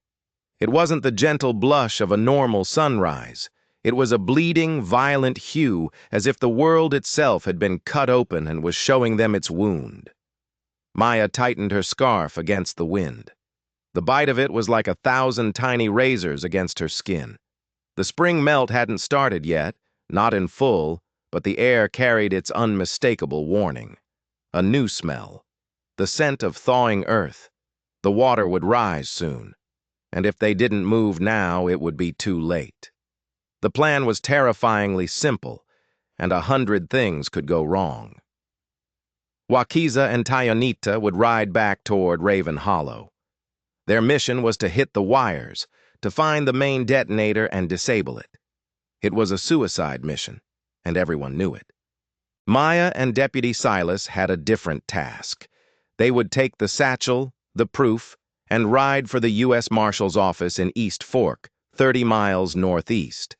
It wasn't the gentle blush of a normal sunrise. It was a bleeding, violent hue, as if the world itself had been cut open and was showing them its wound. Maya tightened her scarf against the wind. The bite of it was like 1,000 tiny razors against her skin. The spring melt hadn't started yet, not in full, but the air carried its unmistakable warning. A new smell. The scent of thawing earth. The water would rise soon, and if they didn't move now, it would be too late. The plan was terrifyingly simple, and 100 things could go wrong. Wakiza and Tayonita would ride back toward Raven Hollow. Their mission was to hit the wires, to find the main detonator and disable it. It was a suicide mission, and everyone knew it. Maya and Deputy Silas had a different task. They would take the satchel, the proof, and ride for the U.S. Marshal's office in East Fork, 30 miles northeast.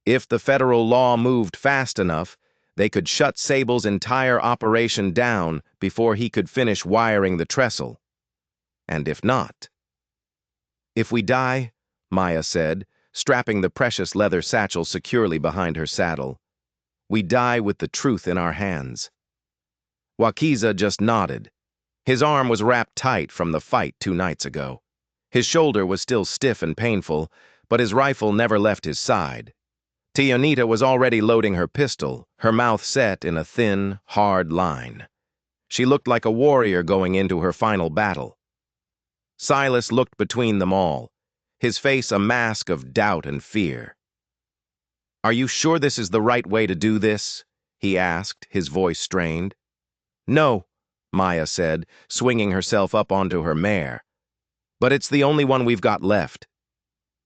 If the federal law moved fast enough, they could shut Sable's entire operation down before he could finish wiring the trestle. And if not... "If we die," Maya said, strapping the precious leather satchel securely behind her saddle, "we die with the truth in our hands." Wakiza just nodded. His arm was wrapped tight from the fight 2 nights ago. His shoulder was still stiff and painful, but his rifle never left his side. Tayonita was already loading her pistol, her mouth set in a thin, hard line. She looked like a warrior going into her final battle. Silas looked between them all, his face a mask of doubt and fear. "Are you sure this is the right way to do this?" he asked, his voice strained. "No," Maya said, swinging herself up onto her mare. "But it's the only one we've got left."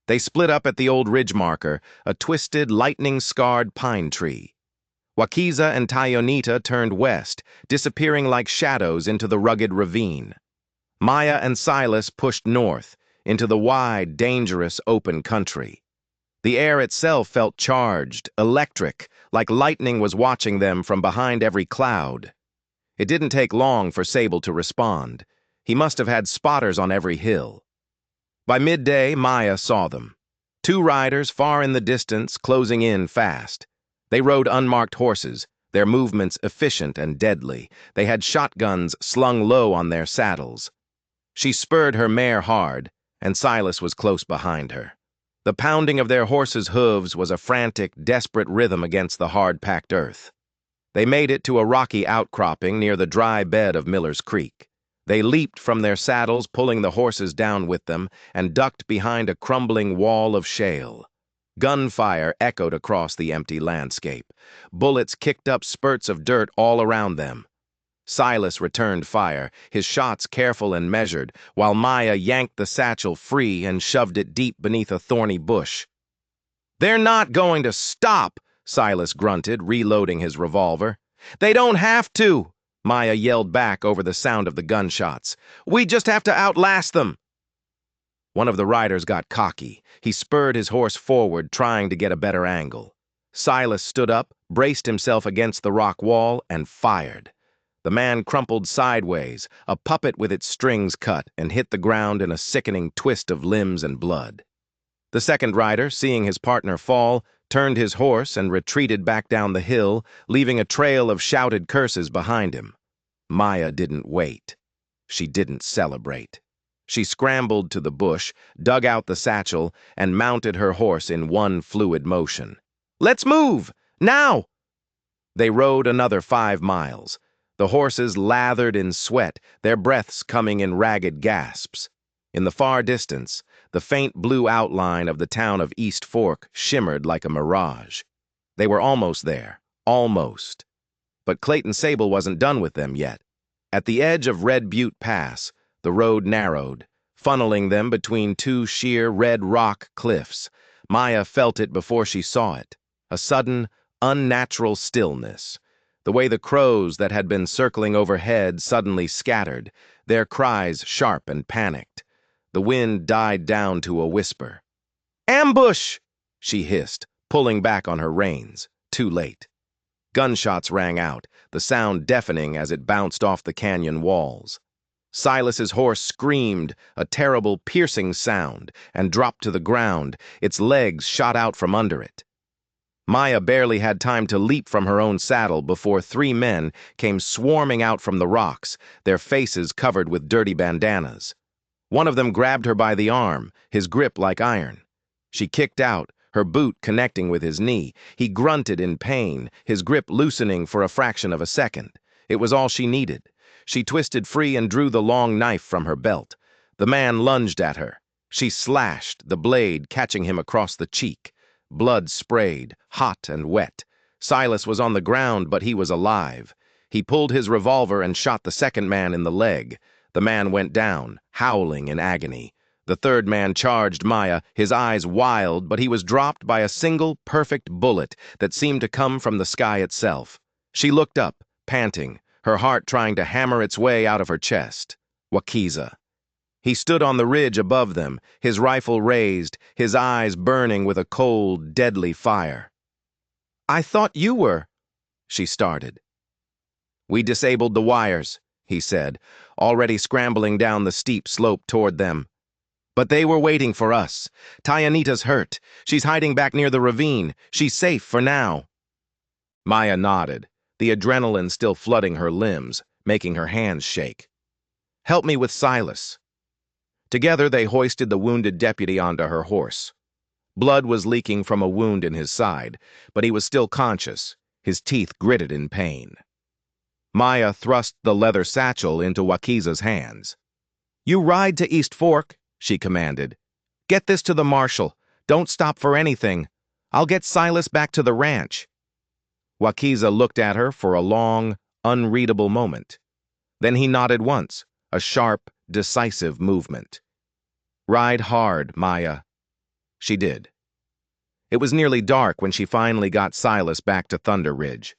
They split up at the old ridge marker, a twisted, lightning-scarred pine tree. Wakiza and Tayonita turned west, disappearing like shadows into the rugged ravine. Maya and Silas pushed north, into the wide, dangerous, open country. The air itself felt charged, electric, like lightning was watching them from behind every cloud. It didn't take long for Sable to respond. He must have had spotters on every hill. By midday, Maya saw them. 2 riders far in the distance, closing in fast. They rode unmarked horses, their movements efficient and deadly. They had shotguns slung low on their saddles. She spurred her mare hard, and Silas was close behind her. The pounding of their horses' hooves was a frantic, desperate rhythm against the hard-packed earth. They made it to a rocky outcropping near the dry bed of Miller's Creek. They leaped from their saddles, pulling the horses down with them, and ducked behind a crumbling wall of shale. Gunfire echoed across the empty landscape. Bullets kicked up spurts of dirt all around them. Silas returned fire, his shots careful and measured, while Maya yanked the satchel free and shoved it deep beneath a thorny bush. "They're not going to stop," Silas grunted, reloading his revolver. "They don't have to," Maya yelled back over the sound of the gunshots. "We just have to outlast them." One of the riders got cocky. He spurred his horse forward, trying to get a better angle. Silas stood up, braced himself against the rock wall, and fired. The man crumpled sideways, a puppet with its strings cut, and hit the ground in a sickening twist of limbs and blood. The second rider, seeing his partner fall, turned his horse and retreated back down the hill, leaving a trail of shouted curses behind him. Maya didn't wait. She didn't celebrate. She scrambled to the bush, dug out the satchel, and mounted her horse in one fluid motion. "Let's move! Now!" They rode another 5 miles. The horses lathered in sweat, their breaths coming in ragged gasps. In the far distance, the faint blue outline of the town of East Fork shimmered like a mirage. They were almost there, almost. But Clayton Sable wasn't done with them yet. At the edge of Red Butte Pass, the road narrowed, funneling them between 2 sheer red rock cliffs. Maya felt it before she saw it. A sudden, unnatural stillness. The way the crows that had been circling overhead suddenly scattered, their cries sharp and panicked. The wind died down to a whisper. "Ambush!" she hissed, pulling back on her reins. Too late. Gunshots rang out, the sound deafening as it bounced off the canyon walls. Silas's horse screamed, a terrible, piercing sound, and dropped to the ground, its legs shot out from under it. Maya barely had time to leap from her own saddle before three men came swarming out from the rocks, their faces covered with dirty bandanas. One of them grabbed her by the arm, his grip like iron. She kicked out, her boot connecting with his knee. He grunted in pain, his grip loosening for a fraction of a second. It was all she needed. She twisted free and drew the long knife from her belt. The man lunged at her. She slashed, the blade catching him across the cheek. Blood sprayed, hot and wet. Silas was on the ground, but he was alive. He pulled his revolver and shot the second man in the leg. The man went down, howling in agony. The third man charged Maya, his eyes wild, but he was dropped by a single, perfect bullet that seemed to come from the sky itself. She looked up, panting, her heart trying to hammer its way out of her chest. Wakiza. He stood on the ridge above them, his rifle raised, his eyes burning with a cold, deadly fire. "I thought you were," she started. "We disabled the wires," he said, already scrambling down the steep slope toward them. "But they were waiting for us. Tayanita's hurt. She's hiding back near the ravine. She's safe for now." Maya nodded, the adrenaline still flooding her limbs, making her hands shake. "Help me with Silas." Together they hoisted the wounded deputy onto her horse. Blood was leaking from a wound in his side, but he was still conscious, his teeth gritted in pain. Maya thrust the leather satchel into Wakiza's hands. "You ride to East Fork," she commanded. "Get this to the marshal. Don't stop for anything. I'll get Silas back to the ranch." Wakiza looked at her for a long, unreadable moment. Then he nodded once, a sharp, decisive movement. "Ride hard, Maya." She did. It was nearly dark when she finally got Silas back to Thunder Ridge.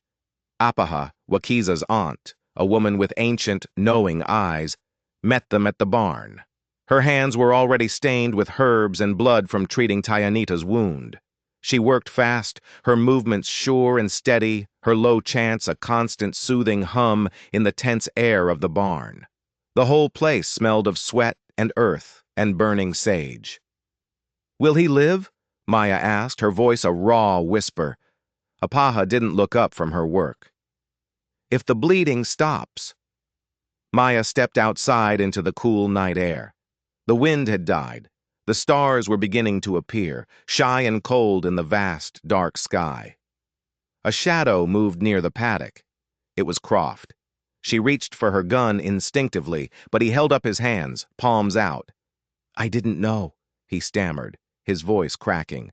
Apaha, Wakiza's aunt, a woman with ancient, knowing eyes, met them at the barn. Her hands were already stained with herbs and blood from treating Tayanita's wound. She worked fast, her movements sure and steady, her low chants a constant soothing hum in the tense air of the barn. The whole place smelled of sweat and earth and burning sage. "Will he live?" Maya asked, her voice a raw whisper. Apaha didn't look up from her work. "If the bleeding stops." Maya stepped outside into the cool night air. The wind had died. The stars were beginning to appear, shy and cold in the vast, dark sky. A shadow moved near the paddock. It was Croft. She reached for her gun instinctively, but he held up his hands, palms out. "I didn't know," he stammered, his voice cracking.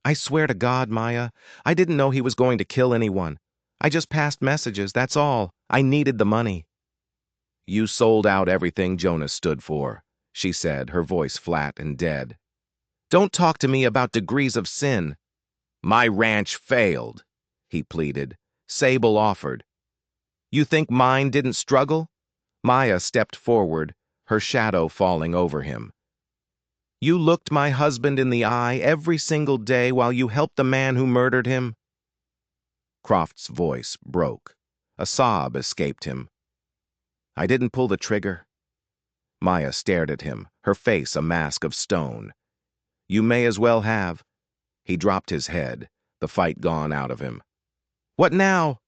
"I swear to God, Maya, I didn't know he was going to kill anyone. I just passed messages, that's all. I needed the money." "You sold out everything Jonas stood for," she said, her voice flat and dead. "Don't talk to me about degrees of sin." "My ranch failed," he pleaded. Sable offered. "You think mine didn't struggle?" Maya stepped forward, her shadow falling over him. "You looked my husband in the eye every single day while you helped the man who murdered him." Croft's voice broke. A sob escaped him. "I didn't pull the trigger." Maya stared at him, her face a mask of stone. "You may as well have." He dropped his head, the fight gone out of him. "What now?"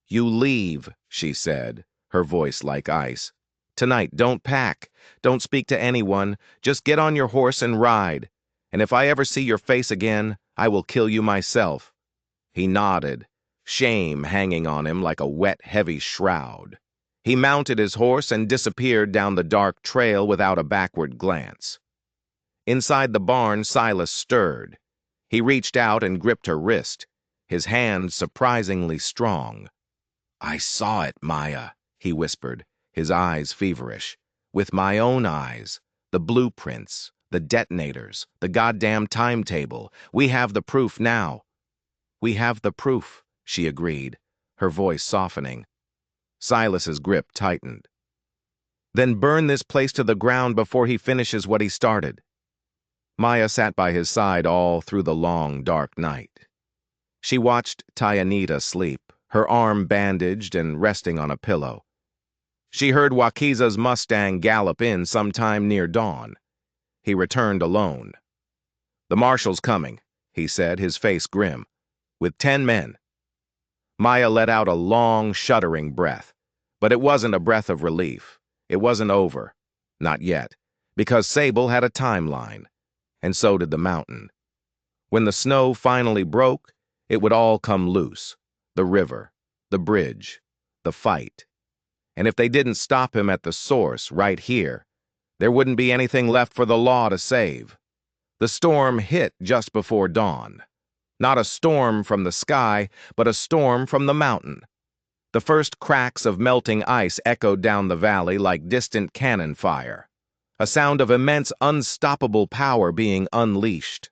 "You leave," she said, her voice like ice. "Tonight, don't pack. Don't speak to anyone. Just get on your horse and ride. And if I ever see your face again, I will kill you myself." He nodded, shame hanging on him like a wet, heavy shroud. He mounted his horse and disappeared down the dark trail without a backward glance. Inside the barn, Silas stirred. He reached out and gripped her wrist, his hand surprisingly strong. "I saw it, Maya," he whispered, his eyes feverish. "With my own eyes. The blueprints, the detonators, the goddamn timetable. We have the proof now." "We have the proof," she agreed, her voice softening. Silas's grip tightened. "Then burn this place to the ground before he finishes what he started." Maya sat by his side all through the long, dark night. She watched Tayanita sleep, her arm bandaged and resting on a pillow. She heard Wakiza's Mustang gallop in sometime near dawn. He returned alone. "The marshal's coming," he said, his face grim. with 10 men. Maya let out a long, shuddering breath. But it wasn't a breath of relief. It wasn't over. Not yet. Because Sable had a timeline. And so did the mountain. When the snow finally broke, it would all come loose. The river, the bridge, the fight. And if they didn't stop him at the source, right here, there wouldn't be anything left for the law to save. The storm hit just before dawn. Not a storm from the sky, but a storm from the mountain. The first cracks of melting ice echoed down the valley like distant cannon fire. A sound of immense, unstoppable power being unleashed.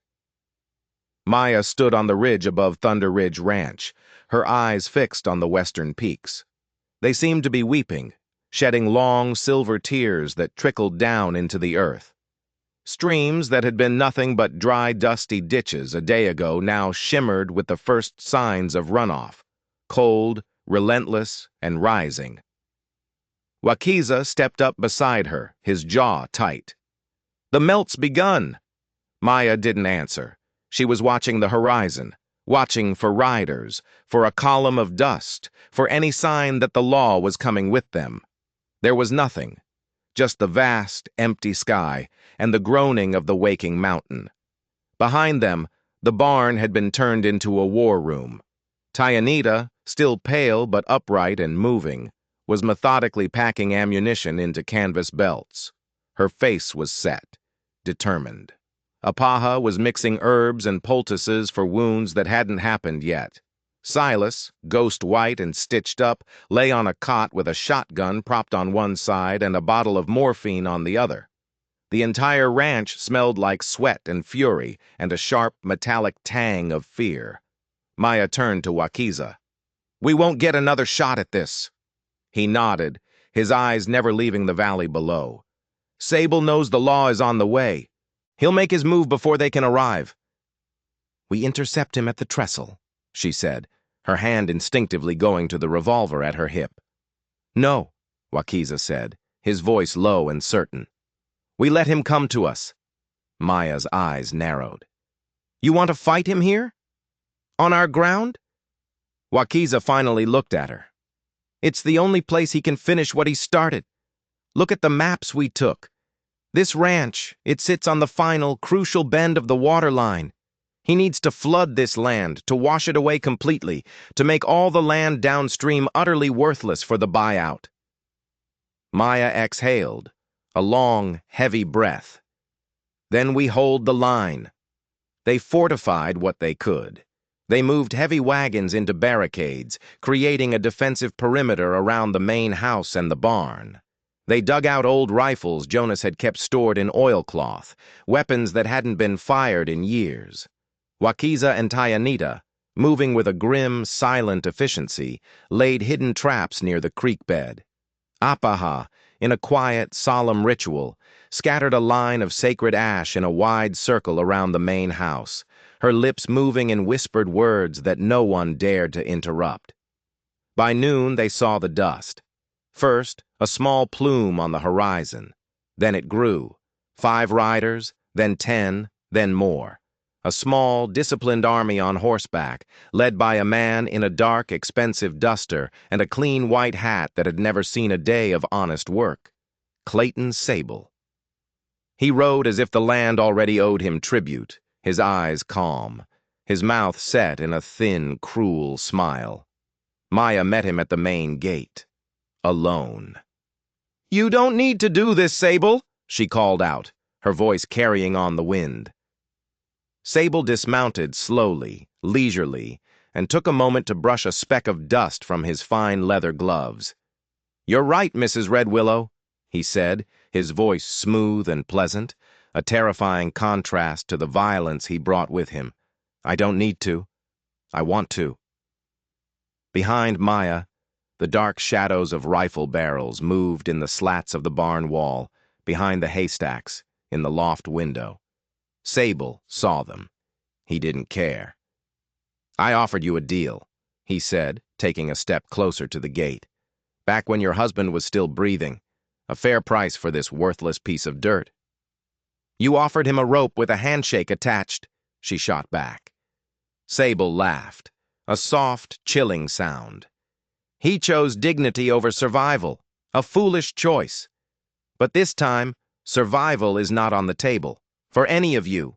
Maya stood on the ridge above Thunder Ridge Ranch, her eyes fixed on the western peaks. They seemed to be weeping, shedding long silver tears that trickled down into the earth. Streams that had been nothing but dry, dusty ditches a day ago now shimmered with the first signs of runoff, cold, relentless, and rising. Wakiza stepped up beside her, his jaw tight. "The melt's begun." Maya didn't answer. She was watching the horizon, watching for riders, for a column of dust, for any sign that the law was coming with them. There was nothing. Just the vast, empty sky and the groaning of the waking mountain. Behind them, the barn had been turned into a war room. Tyanita, still pale but upright and moving, was methodically packing ammunition into canvas belts. Her face was set, determined. Apaha was mixing herbs and poultices for wounds that hadn't happened yet. Silas, ghost white and stitched up, lay on a cot with a shotgun propped on one side and a bottle of morphine on the other. The entire ranch smelled like sweat and fury and a sharp, metallic tang of fear. Maya turned to Wakiza. "We won't get another shot at this." He nodded, his eyes never leaving the valley below. "Sable knows the law is on the way. He'll make his move before they can arrive." "We intercept him at the trestle," she said, her hand instinctively going to the revolver at her hip. "No," Wakiza said, his voice low and certain. "We let him come to us." Maya's eyes narrowed. "You want to fight him here? On our ground?" Wakiza finally looked at her. "It's the only place he can finish what he started. Look at the maps we took. This ranch, it sits on the final, crucial bend of the water line. He needs to flood this land, to wash it away completely, to make all the land downstream utterly worthless for the buyout." Maya exhaled, a long, heavy breath. "Then we hold the line." They fortified what they could. They moved heavy wagons into barricades, creating a defensive perimeter around the main house and the barn. They dug out old rifles Jonas had kept stored in oilcloth, weapons that hadn't been fired in years. Wakiza and Tyanita, moving with a grim, silent efficiency, laid hidden traps near the creek bed. Apaha, in a quiet, solemn ritual, scattered a line of sacred ash in a wide circle around the main house, her lips moving in whispered words that no one dared to interrupt. By noon they saw the dust. First, a small plume on the horizon. Then it grew. 5 riders, then 10, then more. A small, disciplined army on horseback, led by a man in a dark, expensive duster and a clean white hat that had never seen a day of honest work. Clayton Sable. He rode as if the land already owed him tribute, his eyes calm, his mouth set in a thin, cruel smile. Maya met him at the main gate. Alone. "You don't need to do this, Sable," she called out, her voice carrying on the wind. Sable dismounted slowly, leisurely, and took a moment to brush a speck of dust from his fine leather gloves. "You're right, Mrs. Red Willow," he said, his voice smooth and pleasant, a terrifying contrast to the violence he brought with him. "I don't need to. I want to." Behind Maya, the dark shadows of rifle barrels moved in the slats of the barn wall, behind the haystacks, in the loft window. Sable saw them. He didn't care. "I offered you a deal," he said, taking a step closer to the gate. "Back when your husband was still breathing. A fair price for this worthless piece of dirt." "You offered him a rope with a handshake attached," she shot back. Sable laughed, a soft, chilling sound. He chose dignity over survival, a foolish choice. But this time, survival is not on the table, for any of you.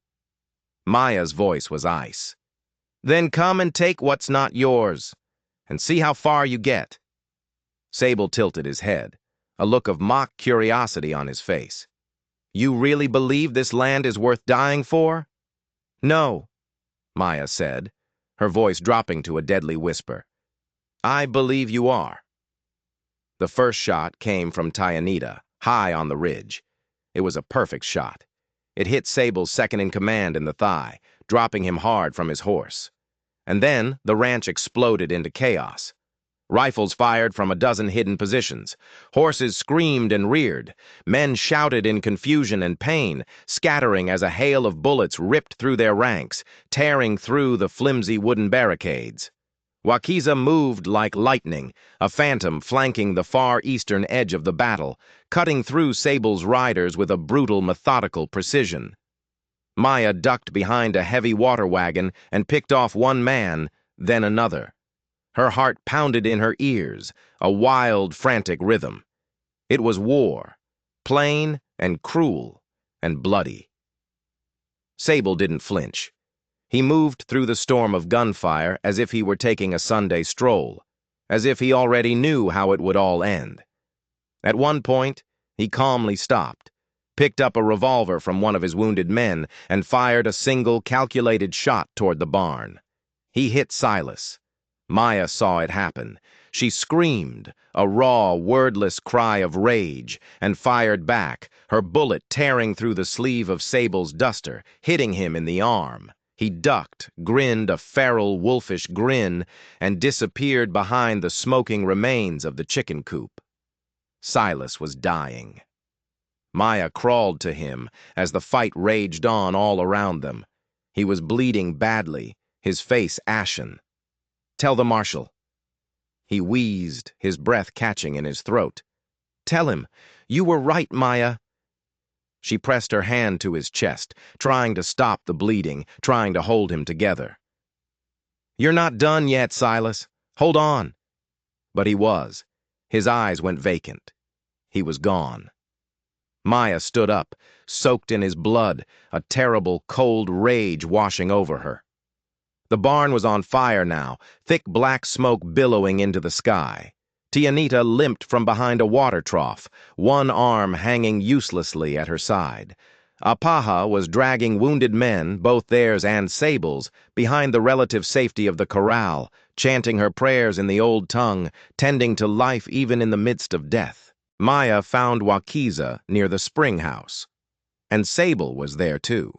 Maya's voice was ice. Then come and take what's not yours, and see how far you get. Sable tilted his head, a look of mock curiosity on his face. You really believe this land is worth dying for? No, Maya said, her voice dropping to a deadly whisper. I believe you are. The first shot came from Tyanita, high on the ridge. It was a perfect shot. It hit Sable's second-in-command in the thigh, dropping him hard from his horse. And then the ranch exploded into chaos. Rifles fired from a dozen hidden positions. Horses screamed and reared. Men shouted in confusion and pain, scattering as a hail of bullets ripped through their ranks, tearing through the flimsy wooden barricades. Wakiza moved like lightning, a phantom flanking the far eastern edge of the battle, cutting through Sable's riders with a brutal, methodical precision. Maya ducked behind a heavy water wagon and picked off one man, then another. Her heart pounded in her ears, a wild, frantic rhythm. It was war, plain and cruel and bloody. Sable didn't flinch. He moved through the storm of gunfire as if he were taking a Sunday stroll, as if he already knew how it would all end. At one point, he calmly stopped, picked up a revolver from one of his wounded men, and fired a single, calculated shot toward the barn. He hit Silas. Maya saw it happen. She screamed, a raw, wordless cry of rage, and fired back, her bullet tearing through the sleeve of Sable's duster, hitting him in the arm. He ducked, grinned a feral, wolfish grin, and disappeared behind the smoking remains of the chicken coop. Silas was dying. Maya crawled to him as the fight raged on all around them. He was bleeding badly, his face ashen. Tell the marshal. He wheezed, his breath catching in his throat. Tell him, you were right, Maya. She pressed her hand to his chest, trying to stop the bleeding, trying to hold him together. You're not done yet, Silas. Hold on. But he was. His eyes went vacant. He was gone. Maya stood up, soaked in his blood, a terrible, cold rage washing over her. The barn was on fire now, thick black smoke billowing into the sky. Tyanita limped from behind a water trough, one arm hanging uselessly at her side. Apaha was dragging wounded men, both theirs and Sable's, behind the relative safety of the corral, chanting her prayers in the old tongue, tending to life even in the midst of death. Maya found Wakiza near the spring house. And Sable was there too.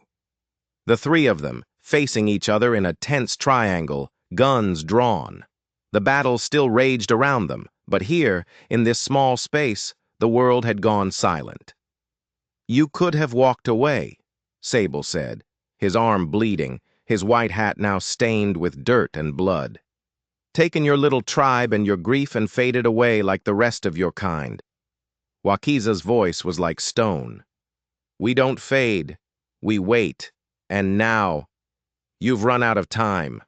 The three of them, facing each other in a tense triangle, guns drawn. The battle still raged around them, but here, in this small space, the world had gone silent. You could have walked away, Sable said, his arm bleeding, his white hat now stained with dirt and blood. Taken your little tribe and your grief and faded away like the rest of your kind. Wakiza's voice was like stone. We don't fade, we wait, and now, you've run out of time.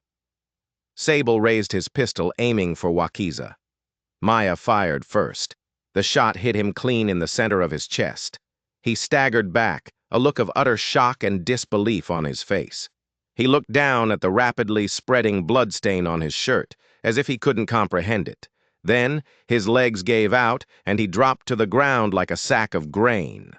Sable raised his pistol, aiming for Wakiza. Maya fired first. The shot hit him clean in the center of his chest. He staggered back, a look of utter shock and disbelief on his face. He looked down at the rapidly spreading bloodstain on his shirt, as if he couldn't comprehend it. Then, his legs gave out, and he dropped to the ground like a sack of grain.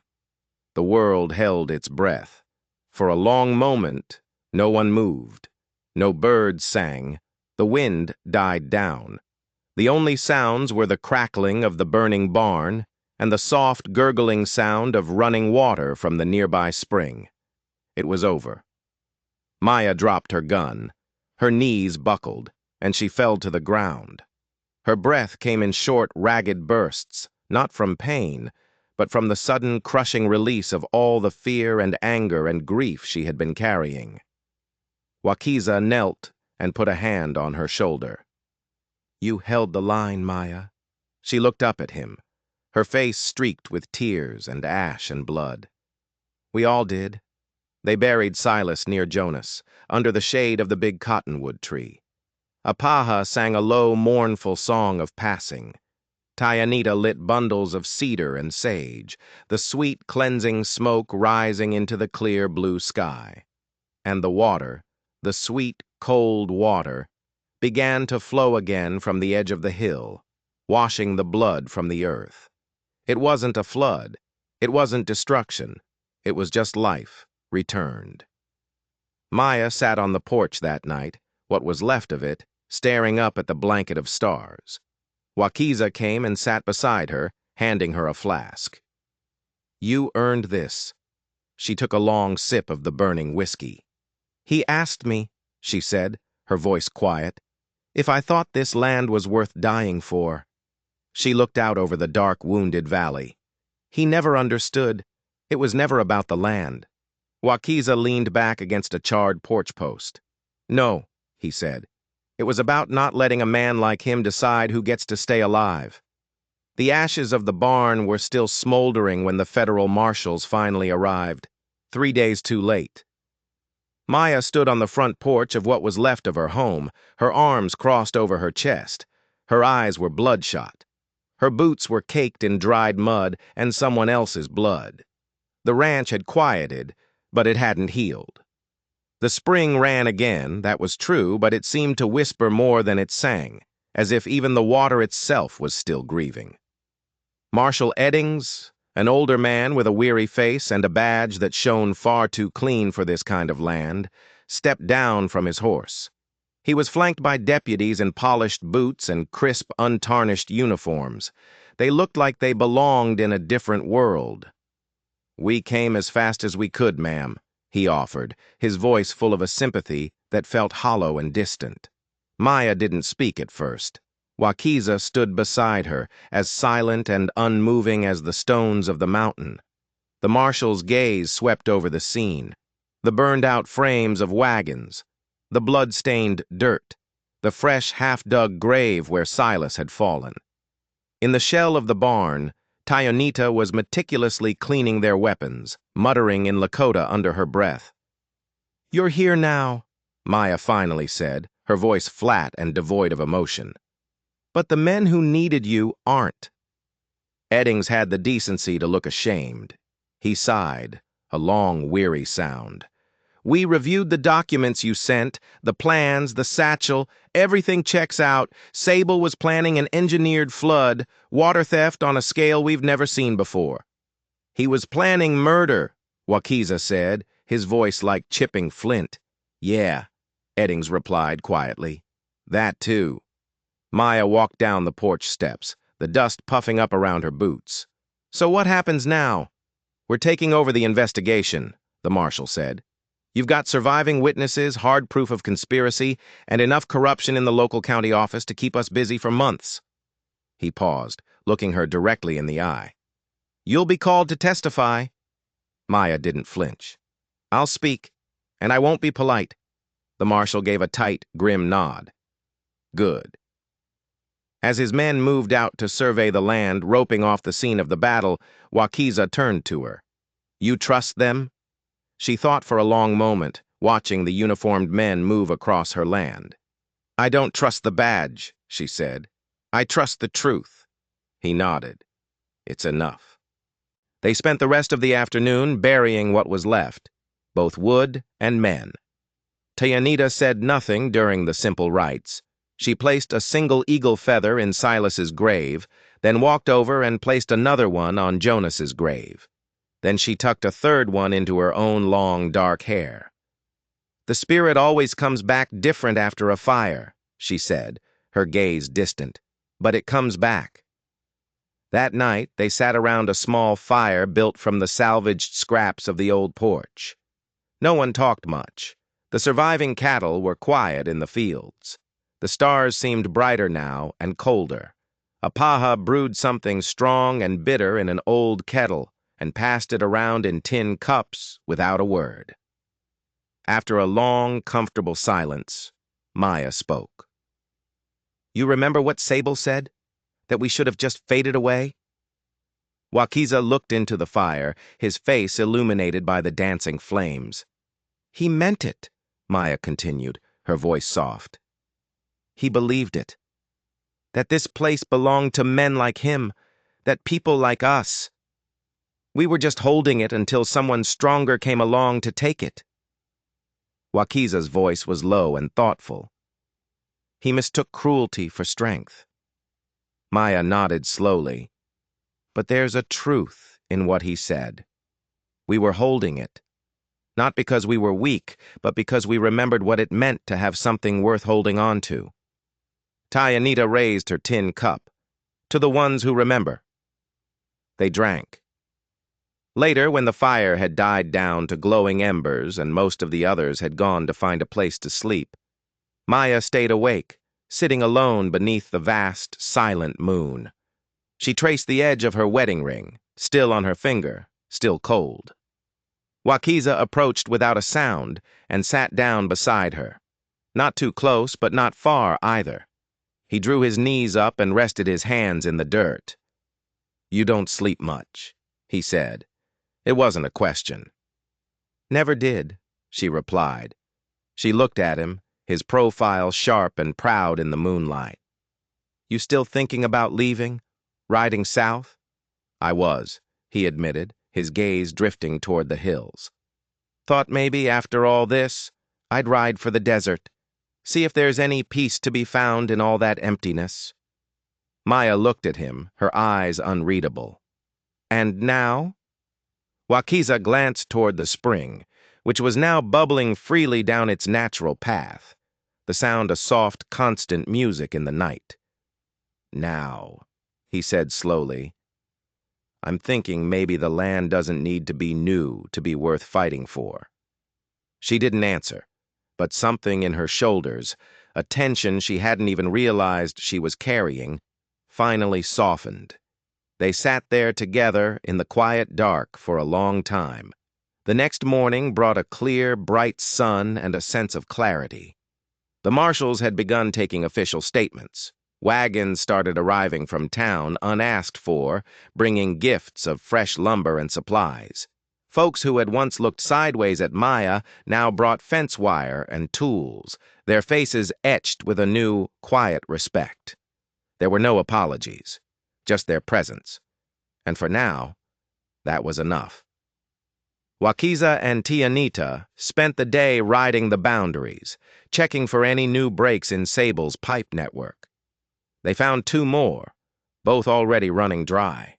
The world held its breath. For a long moment, no one moved. No birds sang. The wind died down. The only sounds were the crackling of the burning barn and the soft, gurgling sound of running water from the nearby spring. It was over. Maya dropped her gun. Her knees buckled, and she fell to the ground. Her breath came in short, ragged bursts, not from pain, but from the sudden, crushing release of all the fear and anger and grief she had been carrying. Wakiza knelt and put a hand on her shoulder. You held the line, Maya. She looked up at him, her face streaked with tears and ash and blood. We all did. They buried Silas near Jonas, under the shade of the big cottonwood tree. Apaha sang a low, mournful song of passing. Tayanita lit bundles of cedar and sage, the sweet, cleansing smoke rising into the clear blue sky. And the water, the sweet, cold water, began to flow again from the edge of the hill, washing the blood from the earth. It wasn't a flood. It wasn't destruction. It was just life, returned. Maya sat on the porch that night, what was left of it, staring up at the blanket of stars. Wakiza came and sat beside her, handing her a flask. "You earned this." She took a long sip of the burning whiskey. "He asked me," she said, her voice quiet, "if I thought this land was worth dying for." She looked out over the dark, wounded valley. He never understood. It was never about the land. Wakiza leaned back against a charred porch post. "No," he said. "It was about not letting a man like him decide who gets to stay alive." The ashes of the barn were still smoldering when the federal marshals finally arrived, 3 days too late. Maya stood on the front porch of what was left of her home, her arms crossed over her chest. Her eyes were bloodshot. Her boots were caked in dried mud and someone else's blood. The ranch had quieted, but it hadn't healed. The spring ran again, that was true, but it seemed to whisper more than it sang, as if even the water itself was still grieving. Marshal Eddings, an older man with a weary face and a badge that shone far too clean for this kind of land, stepped down from his horse. He was flanked by deputies in polished boots and crisp, untarnished uniforms. They looked like they belonged in a different world. "We came as fast as we could, ma'am," he offered, his voice full of a sympathy that felt hollow and distant. Maya didn't speak at first. Wakiza stood beside her, as silent and unmoving as the stones of the mountain. The marshal's gaze swept over the scene. The burned-out frames of wagons, the blood-stained dirt, the fresh, half-dug grave where Silas had fallen. In the shell of the barn, Tayanita was meticulously cleaning their weapons, muttering in Lakota under her breath. "You're here now," Maya finally said, her voice flat and devoid of emotion. "But the men who needed you aren't." Eddings had the decency to look ashamed. He sighed, a long, weary sound. "We reviewed the documents you sent, the plans, the satchel. Everything checks out. Sable was planning an engineered flood, water theft on a scale we've never seen before." "He was planning murder," Wakiza said, his voice like chipping flint. "Yeah," Eddings replied quietly. "That too." Maya walked down the porch steps, the dust puffing up around her boots. "So what happens now?" "We're taking over the investigation," the marshal said. "You've got surviving witnesses, hard proof of conspiracy, and enough corruption in the local county office to keep us busy for months." He paused, looking her directly in the eye. "You'll be called to testify." Maya didn't flinch. "I'll speak, and I won't be polite." The marshal gave a tight, grim nod. "Good." As his men moved out to survey the land, roping off the scene of the battle, Wakiza turned to her. "You trust them?" She thought for a long moment, watching the uniformed men move across her land. "I don't trust the badge," she said. "I trust the truth." He nodded. "It's enough." They spent the rest of the afternoon burying what was left, both wood and men. Tayanita said nothing during the simple rites. She placed a single eagle feather in Silas's grave, then walked over and placed another one on Jonas's grave. Then she tucked a third one into her own long, dark hair. "The spirit always comes back different after a fire," she said, her gaze distant. "But it comes back." That night, they sat around a small fire built from the salvaged scraps of the old porch. No one talked much. The surviving cattle were quiet in the fields. The stars seemed brighter now and colder. Apaha brewed something strong and bitter in an old kettle and passed it around in tin cups without a word. After a long, comfortable silence, Maya spoke. "You remember what Sable said? That we should have just faded away?" Wakiza looked into the fire, his face illuminated by the dancing flames. "He meant it," Maya continued, her voice soft. He believed it. That this place belonged to men like him, that people like us. We were just holding it until someone stronger came along to take it. Wakiza's voice was low and thoughtful. He mistook cruelty for strength. Maya nodded slowly. But there's a truth in what he said. We were holding it. Not because we were weak, but because we remembered what it meant to have something worth holding on to. Tayanita raised her tin cup. To the ones who remember. They drank. Later, when the fire had died down to glowing embers and most of the others had gone to find a place to sleep, Maya stayed awake, sitting alone beneath the vast, silent moon. She traced the edge of her wedding ring, still on her finger, still cold. Wakiza approached without a sound and sat down beside her. Not too close, but not far either. He drew his knees up and rested his hands in the dirt. "You don't sleep much," he said. It wasn't a question. "Never did," she replied. She looked at him, his profile sharp and proud in the moonlight. "You still thinking about leaving? Riding south?" "I was," he admitted, his gaze drifting toward the hills. "Thought maybe, after all this, I'd ride for the desert. See if there's any peace to be found in all that emptiness." Maya looked at him, her eyes unreadable. "And now?" Wakiza glanced toward the spring, which was now bubbling freely down its natural path, the sound of soft, constant music in the night. "Now," he said slowly, "I'm thinking maybe the land doesn't need to be new to be worth fighting for." She didn't answer, but something in her shoulders, a tension she hadn't even realized she was carrying, finally softened. They sat there together in the quiet dark for a long time. The next morning brought a clear, bright sun and a sense of clarity. The marshals had begun taking official statements. Wagons started arriving from town unasked for, bringing gifts of fresh lumber and supplies. Folks who had once looked sideways at Maya now brought fence wire and tools, their faces etched with a new, quiet respect. There were no apologies, just their presence. And for now, that was enough. Wakiza and Tayanita spent the day riding the boundaries, checking for any new breaks in Sable's pipe network. They found 2 more, both already running dry.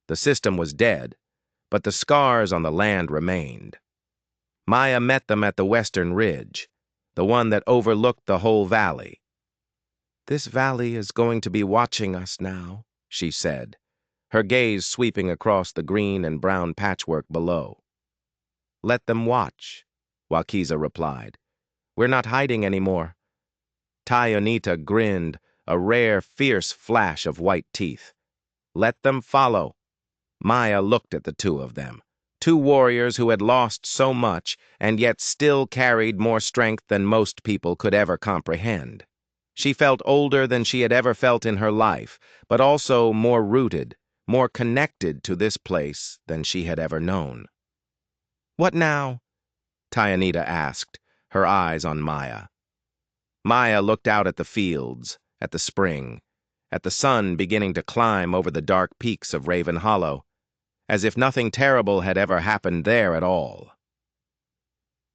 The system was dead, but the scars on the land remained. Maya met them at the western ridge, the one that overlooked the whole valley. "This valley is going to be watching us now," she said, her gaze sweeping across the green and brown patchwork below. "Let them watch," Wakiza replied. "We're not hiding anymore." Tayanita grinned, a rare, fierce flash of white teeth. "Let them follow." Maya looked at the 2 of them, 2 warriors who had lost so much and yet still carried more strength than most people could ever comprehend. She felt older than she had ever felt in her life, but also more rooted, more connected to this place than she had ever known. "What now?" Tayanita asked, her eyes on Maya. Maya looked out at the fields, at the spring, at the sun beginning to climb over the dark peaks of Raven Hollow, as if nothing terrible had ever happened there at all.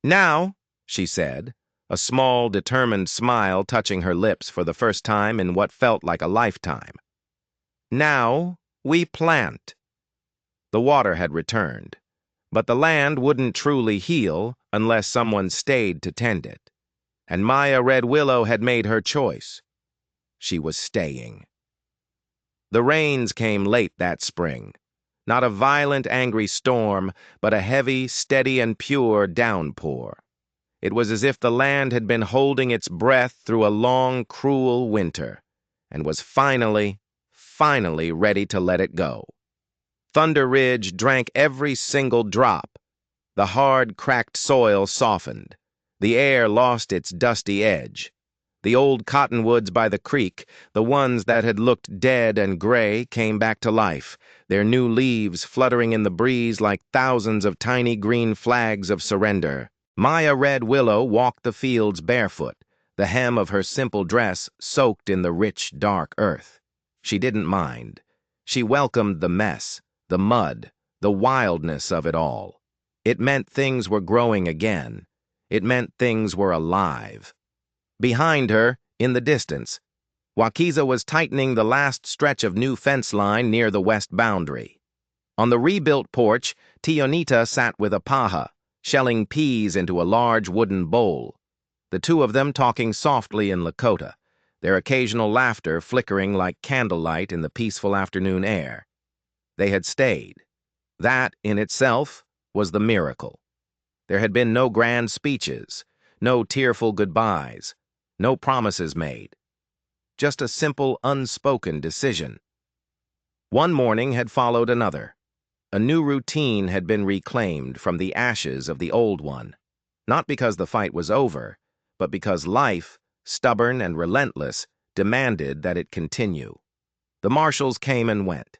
"Now," she said, a small, determined smile touching her lips for the first time in what felt like a lifetime. "Now we plant." The water had returned, but the land wouldn't truly heal unless someone stayed to tend it. And Maya Red Willow had made her choice. She was staying. The rains came late that spring. Not a violent, angry storm, but a heavy, steady, and pure downpour. It was as if the land had been holding its breath through a long, cruel winter, and was finally ready to let it go. Thunder Ridge drank every single drop. The hard, cracked soil softened. The air lost its dusty edge. The old cottonwoods by the creek, the ones that had looked dead and gray, came back to life, their new leaves fluttering in the breeze like thousands of tiny green flags of surrender. Maya Red Willow walked the fields barefoot, the hem of her simple dress soaked in the rich, dark earth. She didn't mind. She welcomed the mess, the mud, the wildness of it all. It meant things were growing again. It meant things were alive. Behind her, in the distance, Wakiza was tightening the last stretch of new fence line near the west boundary. On the rebuilt porch, Tionita sat with a paha, shelling peas into a large wooden bowl. The two of them talking softly in Lakota, their occasional laughter flickering like candlelight in the peaceful afternoon air. They had stayed. That, in itself, was the miracle. There had been no grand speeches, no tearful goodbyes, no promises made. Just a simple, unspoken decision. One morning had followed another. A new routine had been reclaimed from the ashes of the old one, not because the fight was over, but because life, stubborn and relentless, demanded that it continue. The marshals came and went.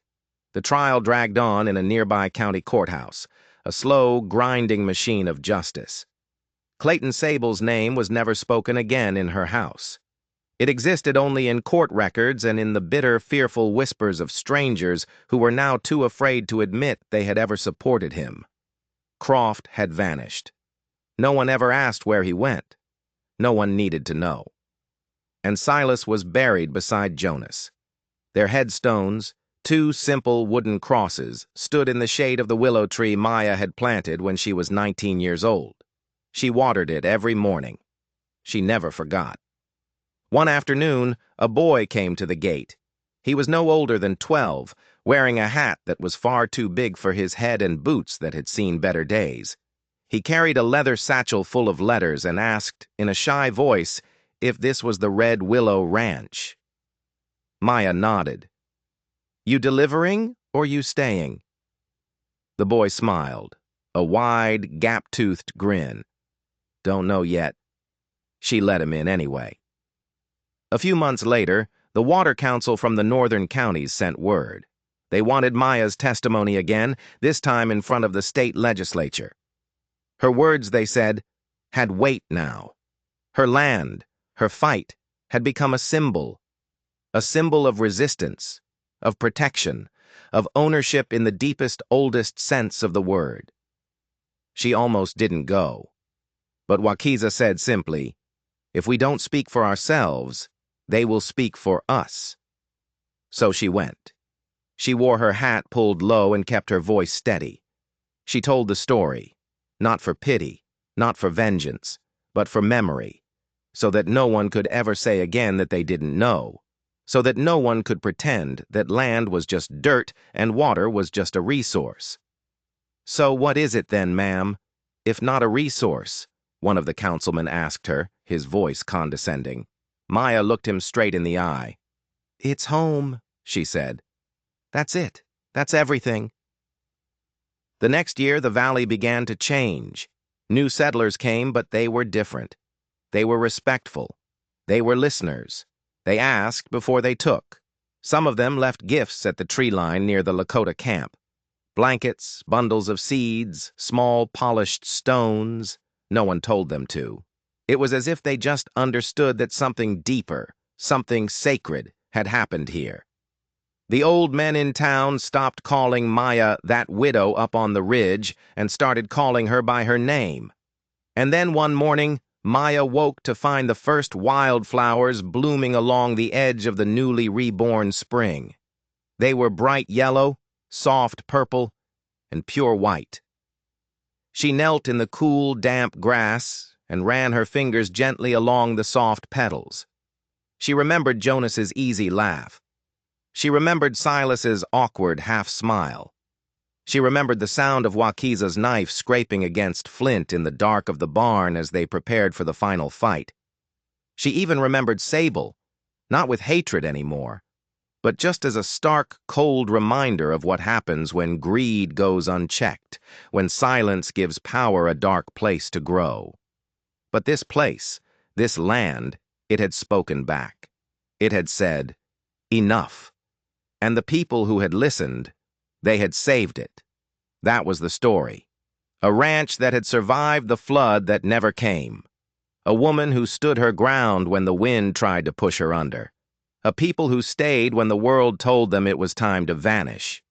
The trial dragged on in a nearby county courthouse, a slow, grinding machine of justice. Clayton Sable's name was never spoken again in her house. It existed only in court records and in the bitter, fearful whispers of strangers who were now too afraid to admit they had ever supported him. Croft had vanished. No one ever asked where he went. No one needed to know. And Silas was buried beside Jonas. Their headstones, two simple wooden crosses, stood in the shade of the willow tree Maya had planted when she was 19 years old. She watered it every morning. She never forgot. One afternoon, a boy came to the gate. He was no older than 12, wearing a hat that was far too big for his head and boots that had seen better days. He carried a leather satchel full of letters and asked, in a shy voice, if this was the Red Willow Ranch. Maya nodded. "You delivering, or you staying?" The boy smiled, a wide, gap-toothed grin. "Don't know yet." She let him in anyway. A few months later, the Water Council from the northern counties sent word. They wanted Maya's testimony again, this time in front of the state legislature. Her words, they said, had weight now. Her land, her fight, had become a symbol of resistance, of protection, of ownership in the deepest, oldest sense of the word. She almost didn't go. But Wakiza said simply, "If we don't speak for ourselves, they will speak for us." So she went. She wore her hat pulled low and kept her voice steady. She told the story, not for pity, not for vengeance, but for memory, so that no one could ever say again that they didn't know, so that no one could pretend that land was just dirt and water was just a resource. "So what is it then, ma'am, if not a resource?" one of the councilmen asked her, his voice condescending. Maya looked him straight in the eye. "It's home," she said. "That's it. That's everything." The next year, the valley began to change. New settlers came, but they were different. They were respectful. They were listeners. They asked before they took. Some of them left gifts at the tree line near the Lakota camp. Blankets, bundles of seeds, small polished stones. No one told them to. It was as if they just understood that something deeper, something sacred, had happened here. The old men in town stopped calling Maya that widow up on the ridge and started calling her by her name. And then one morning, Maya woke to find the first wildflowers blooming along the edge of the newly reborn spring. They were bright yellow, soft purple, and pure white. She knelt in the cool, damp grass and ran her fingers gently along the soft petals. She remembered Jonas's easy laugh. She remembered Silas's awkward half-smile. She remembered the sound of Wakiza's knife scraping against flint in the dark of the barn as they prepared for the final fight. She even remembered Sable, not with hatred anymore, but just as a stark, cold reminder of what happens when greed goes unchecked, when silence gives power a dark place to grow. But this place, this land, it had spoken back. It had said, "Enough." And the people who had listened, they had saved it. That was the story. A ranch that had survived the flood that never came. a woman who stood her ground when the wind tried to push her under, a people who stayed when the world told them it was time to vanish.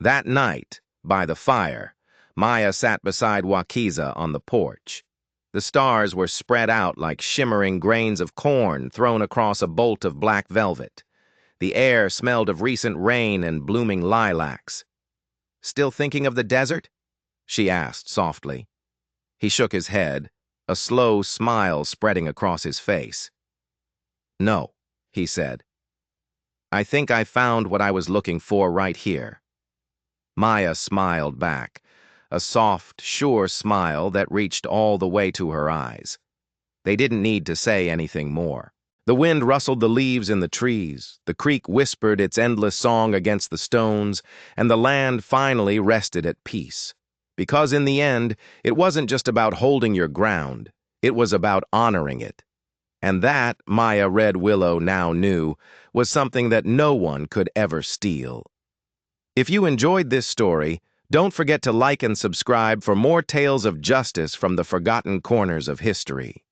That night, by the fire, Maya sat beside Wakiza on the porch. The stars were spread out like shimmering grains of corn thrown across a bolt of black velvet. The air smelled of recent rain and blooming lilacs. "Still thinking of the desert?" she asked softly. He shook his head, a slow smile spreading across his face. "No," he said. "I think I found what I was looking for right here." Maya smiled back, a soft, sure smile that reached all the way to her eyes. They didn't need to say anything more. The wind rustled the leaves in the trees, the creek whispered its endless song against the stones, and the land finally rested at peace. Because in the end, it wasn't just about holding your ground, it was about honoring it. And that, Maya Red Willow now knew, was something that no one could ever steal. If you enjoyed this story, don't forget to like and subscribe for more tales of justice from the forgotten corners of history.